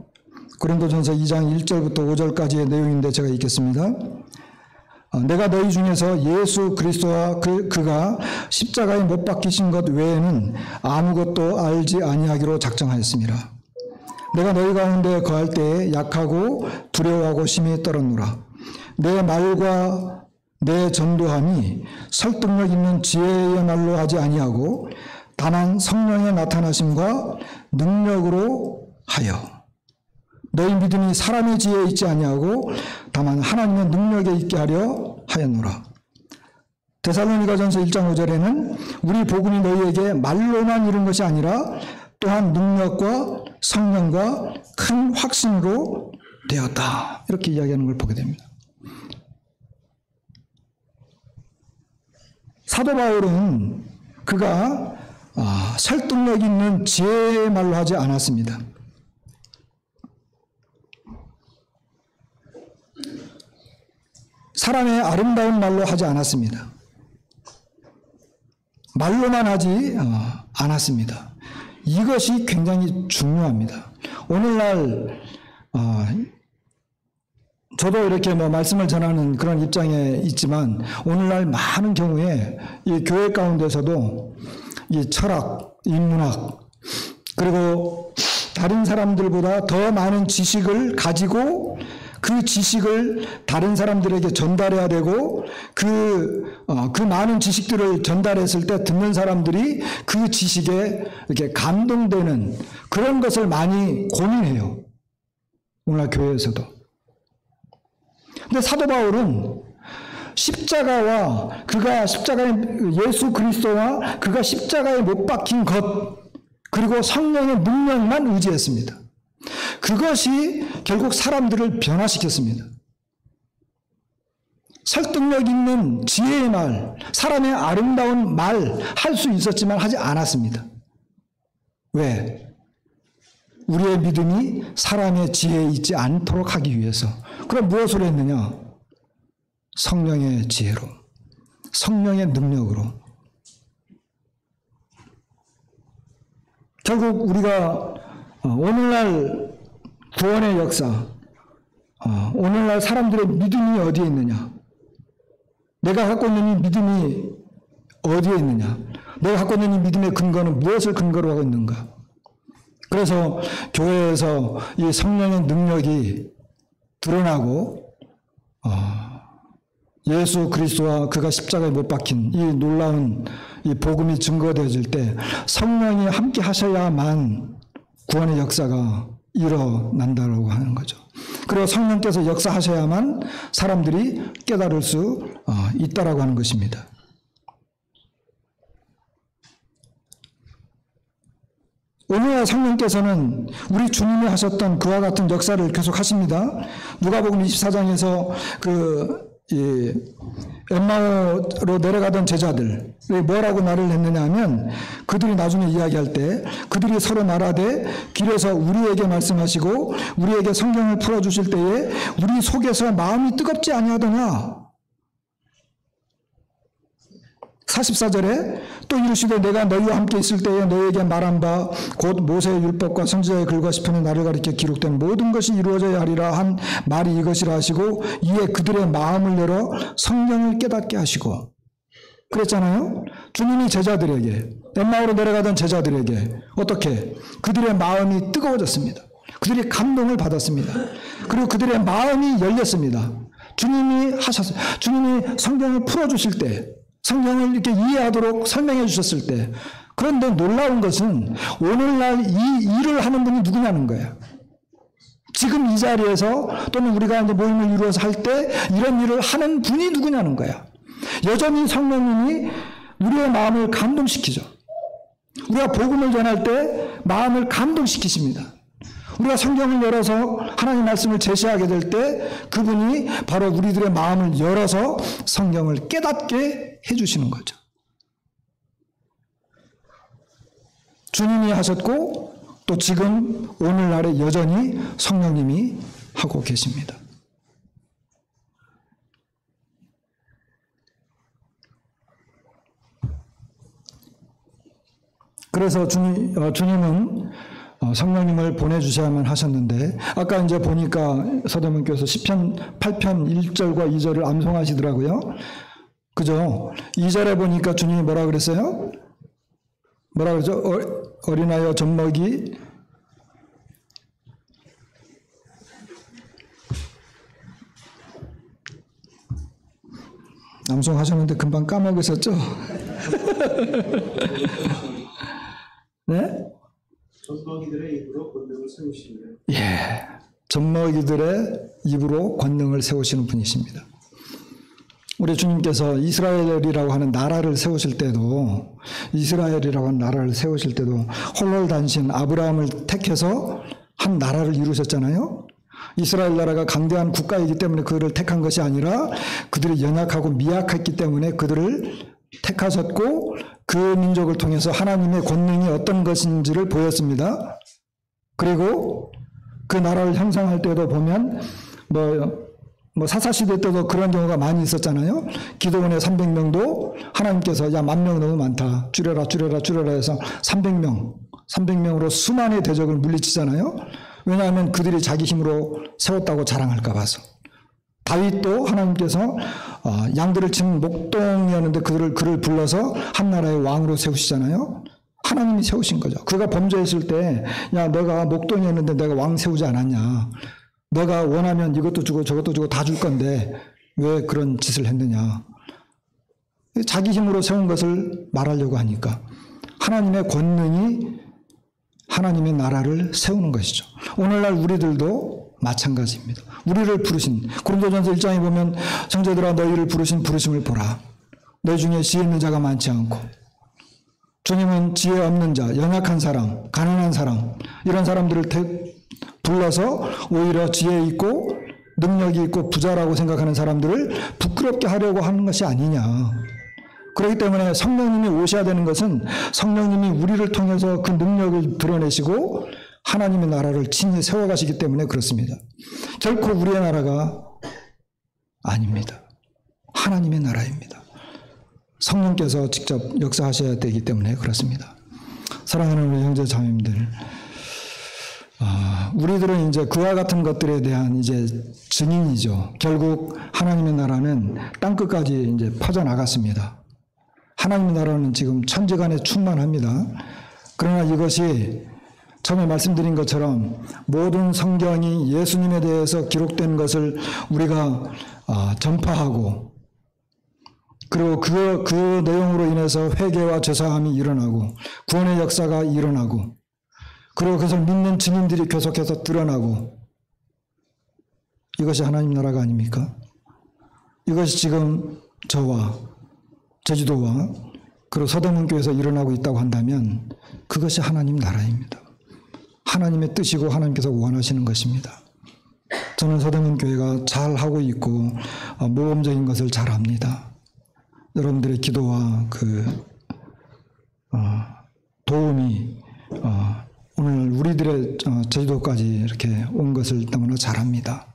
고린도전서 2장 1절부터 5절까지의 내용인데 제가 읽겠습니다. 내가 너희 중에서 예수 그리스도와 그가 십자가에 못 박히신 것 외에는 아무것도 알지 아니하기로 작정하였습니다. 내가 너희 가운데 거할 때에 약하고 두려워하고 심히 떨었노라. 내 말과 내 전도함이 설득력 있는 지혜의 말로 하지 아니하고 다만 성령의 나타나심과 능력으로 하여. 너희 믿음이 사람의 지혜에 있지 아니하고 다만 하나님의 능력에 있게 하려 하였노라. 데살로니가전서 1장 5절에는 우리 복음이 너희에게 말로만 이룬 것이 아니라 또한 능력과 성령과 큰 확신으로 되었다. 이렇게 이야기하는 걸 보게 됩니다. 사도 바울은 그가 설득력 있는 지혜의 말로 하지 않았습니다. 사람의 아름다운 말로 하지 않았습니다. 말로만 하지 않았습니다. 이것이 굉장히 중요합니다. 오늘날 저도 이렇게 말씀을 전하는 그런 입장에 있지만 오늘날 많은 경우에 이 교회 가운데서도 이 철학, 인문학 그리고 다른 사람들보다 더 많은 지식을 가지고 그 지식을 다른 사람들에게 전달해야 되고 그 많은 지식들을 전달했을 때 듣는 사람들이 그 지식에 이렇게 감동되는 그런 것을 많이 고민해요. 오늘날 교회에서도. 근데 사도 바울은 십자가와 그가 십자가의 예수 그리스도와 그가 십자가에 못 박힌 것 그리고 성령의 능력만 의지했습니다. 그것이 결국 사람들을 변화시켰습니다. 설득력 있는 지혜의 말, 사람의 아름다운 말 할 수 있었지만 하지 않았습니다. 왜? 우리의 믿음이 사람의 지혜에 있지 않도록 하기 위해서. 그럼 무엇으로 했느냐? 성령의 지혜로, 성령의 능력으로. 결국 우리가 오늘날 구원의 역사, 오늘날 사람들의 믿음이 어디에 있느냐? 내가 갖고 있는 이 믿음이 어디에 있느냐? 내가 갖고 있는 이 믿음의 근거는 무엇을 근거로 하고 있는가? 그래서 교회에서 이 성령의 능력이 드러나고 예수 그리스도와 그가 십자가에 못 박힌 이 놀라운 이 복음이 증거되어질 때 성령이 함께 하셔야만 구원의 역사가 일어난다고 하는 거죠. 그리고 성령께서 역사하셔야만 사람들이 깨달을 수 있다라고 하는 것입니다. 오늘 성령께서는 우리 주님이 하셨던 그와 같은 역사를 계속 하십니다. 누가복음 24장에서 엠마오로 내려가던 제자들 뭐라고 말을 했느냐 하면 그들이 나중에 이야기할 때 그들이 서로 말하되 길에서 우리에게 말씀하시고 우리에게 성경을 풀어주실 때에 우리 속에서 마음이 뜨겁지 아니하더냐. 44절에 또 이르시되 내가 너희와 함께 있을 때에 너희에게 말한 바 곧 모세의 율법과 선지자의 글과 시편에 나를 가리켜 기록된 모든 것이 이루어져야 하리라 한 말이 이것이라 하시고 이에 그들의 마음을 열어 성령을 깨닫게 하시고 그랬잖아요. 주님이 제자들에게 엠마오로 내려가던 제자들에게 어떻게 그들의 마음이 뜨거워졌습니다. 그들이 감동을 받았습니다. 그리고 그들의 마음이 열렸습니다. 주님이 하셨어요. 주님이 성경을 풀어주실 때 성경을 이렇게 이해하도록 설명해 주셨을 때 그런데 놀라운 것은 오늘날 이 일을 하는 분이 누구냐는 거예요. 지금 이 자리에서 또는 우리가 이제 모임을 이루어서 할 때 이런 일을 하는 분이 누구냐는 거야. 여전히 성령님이 우리의 마음을 감동시키죠. 우리가 복음을 전할 때 마음을 감동시키십니다. 우리가 성경을 열어서 하나님 말씀을 제시하게 될 때 그분이 바로 우리들의 마음을 열어서 성경을 깨닫게 해주시는 거죠. 주님이 하셨고 또 지금 오늘날에 여전히 성령님이 하고 계십니다. 그래서 주님은 성령님을 보내주셔야만 하셨는데 아까 이제 보니까 서대문교에서 시편 8편 1절과 2절을 암송하시더라고요. 그죠? 2절에 보니까 주님이 뭐라 그랬어요? 뭐라 그러죠? 어린아이와 젖먹이 암송하셨는데 금방 까먹으셨죠? 네? 젖먹이들의 입으로 권능을 세우시며. 예. 젖먹이들의 입으로 권능을 세우시는 분이십니다. 우리 주님께서 이스라엘이라고 하는 나라를 세우실 때도 홀로단신 아브라함을 택해서 한 나라를 이루셨잖아요. 이스라엘 나라가 강대한 국가이기 때문에 그들을 택한 것이 아니라 그들이 연약하고 미약했기 때문에 그들을 택하셨고 그 민족을 통해서 하나님의 권능이 어떤 것인지를 보였습니다. 그리고 그 나라를 형성할 때도 보면 사사시대 때도 그런 경우가 많이 있었잖아요. 기도원의 300명도 하나님께서 야 10,000명 너무 많다. 줄여라 해서 300명으로 수만의 대적을 물리치잖아요. 왜냐하면 그들이 자기 힘으로 세웠다고 자랑할까 봐서. 다윗도 하나님께서 양들을 치는 목동이었는데 그를 불러서 한 나라의 왕으로 세우시잖아요. 하나님이 세우신 거죠. 그가 범죄했을 때 야 너가 목동이었는데 내가 왕 세우지 않았냐. 너가 원하면 이것도 주고 저것도 주고 다 줄 건데 왜 그런 짓을 했느냐. 자기 힘으로 세운 것을 말하려고 하니까 하나님의 권능이 하나님의 나라를 세우는 것이죠. 오늘날 우리들도 마찬가지입니다. 우리를 부르신 고린도전서 1장에 보면 형제들아 너희를 부르신 부르심을 보라. 너희 중에 지혜 있는 자가 많지 않고 주님은 지혜 없는 자, 연약한 사람, 가난한 사람 이런 사람들을 불러서 오히려 지혜 있고 능력이 있고 부자라고 생각하는 사람들을 부끄럽게 하려고 하는 것이 아니냐. 그렇기 때문에 성령님이 오셔야 되는 것은 성령님이 우리를 통해서 그 능력을 드러내시고 하나님의 나라를 친히 세워가시기 때문에 그렇습니다. 결코 우리의 나라가 아닙니다. 하나님의 나라입니다. 성령께서 직접 역사하셔야 되기 때문에 그렇습니다. 사랑하는 우리 형제 자매님들, 우리들은 이제 그와 같은 것들에 대한 이제 증인이죠. 결국 하나님의 나라는 땅끝까지 이제 퍼져나갔습니다. 하나님의 나라는 지금 천지간에 충만합니다. 그러나 이것이 처음에 말씀드린 것처럼 모든 성경이 예수님에 대해서 기록된 것을 우리가 전파하고 그리고 그 내용으로 인해서 회개와 죄사함이 일어나고 구원의 역사가 일어나고 그리고 그것을 믿는 증인들이 계속해서 드러나고 이것이 하나님 나라가 아닙니까? 이것이 지금 저와 제주도와 그리고 서대문교에서 일어나고 있다고 한다면 그것이 하나님 나라입니다. 하나님의 뜻이고 하나님께서 원하시는 것입니다. 저는 서대문교회가 잘하고 있고 모범적인 것을 잘 압니다. 여러분들의 기도와 도움이 오늘 우리들의 제주도까지 이렇게 온 것을 너무나 잘 압니다.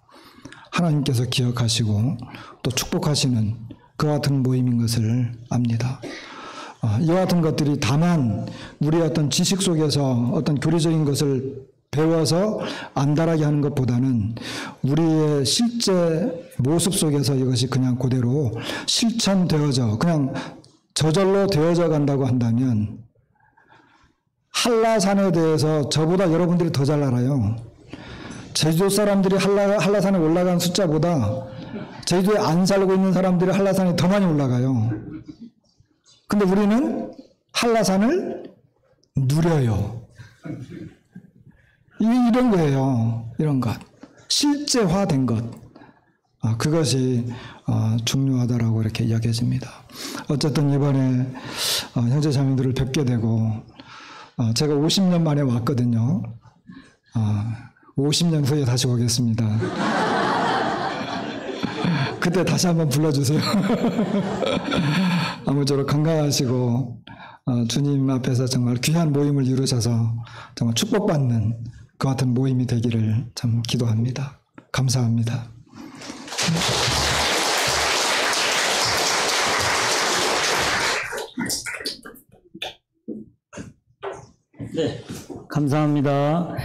하나님께서 기억하시고 또 축복하시는 그와 같은 모임인 것을 압니다. 이와 같은 것들이 다만 우리의 어떤 지식 속에서 어떤 교리적인 것을 배워서 안달하게 하는 것보다는 우리의 실제 모습 속에서 이것이 그냥 그대로 실천되어져 그냥 저절로 되어져 간다고 한다면 한라산에 대해서 저보다 여러분들이 더 잘 알아요. 제주도 사람들이 한라산에 올라간 숫자보다 제주도에 안 살고 있는 사람들이 한라산에 더 많이 올라가요. 근데 우리는 한라산을 누려요. 이런 거예요. 이런 것. 실제화된 것. 그것이 중요하다라고 이렇게 여겨집니다. 어쨌든 이번에 형제 자매들을 뵙게 되고 제가 50년 만에 왔거든요. 50년 후에 다시 오겠습니다. 그때 다시 한번 불러주세요. 아무쪼록 건강하시고 주님 앞에서 정말 귀한 모임을 이루셔서 정말 축복받는 그 같은 모임이 되기를 참 기도합니다. 감사합니다. 네, 감사합니다.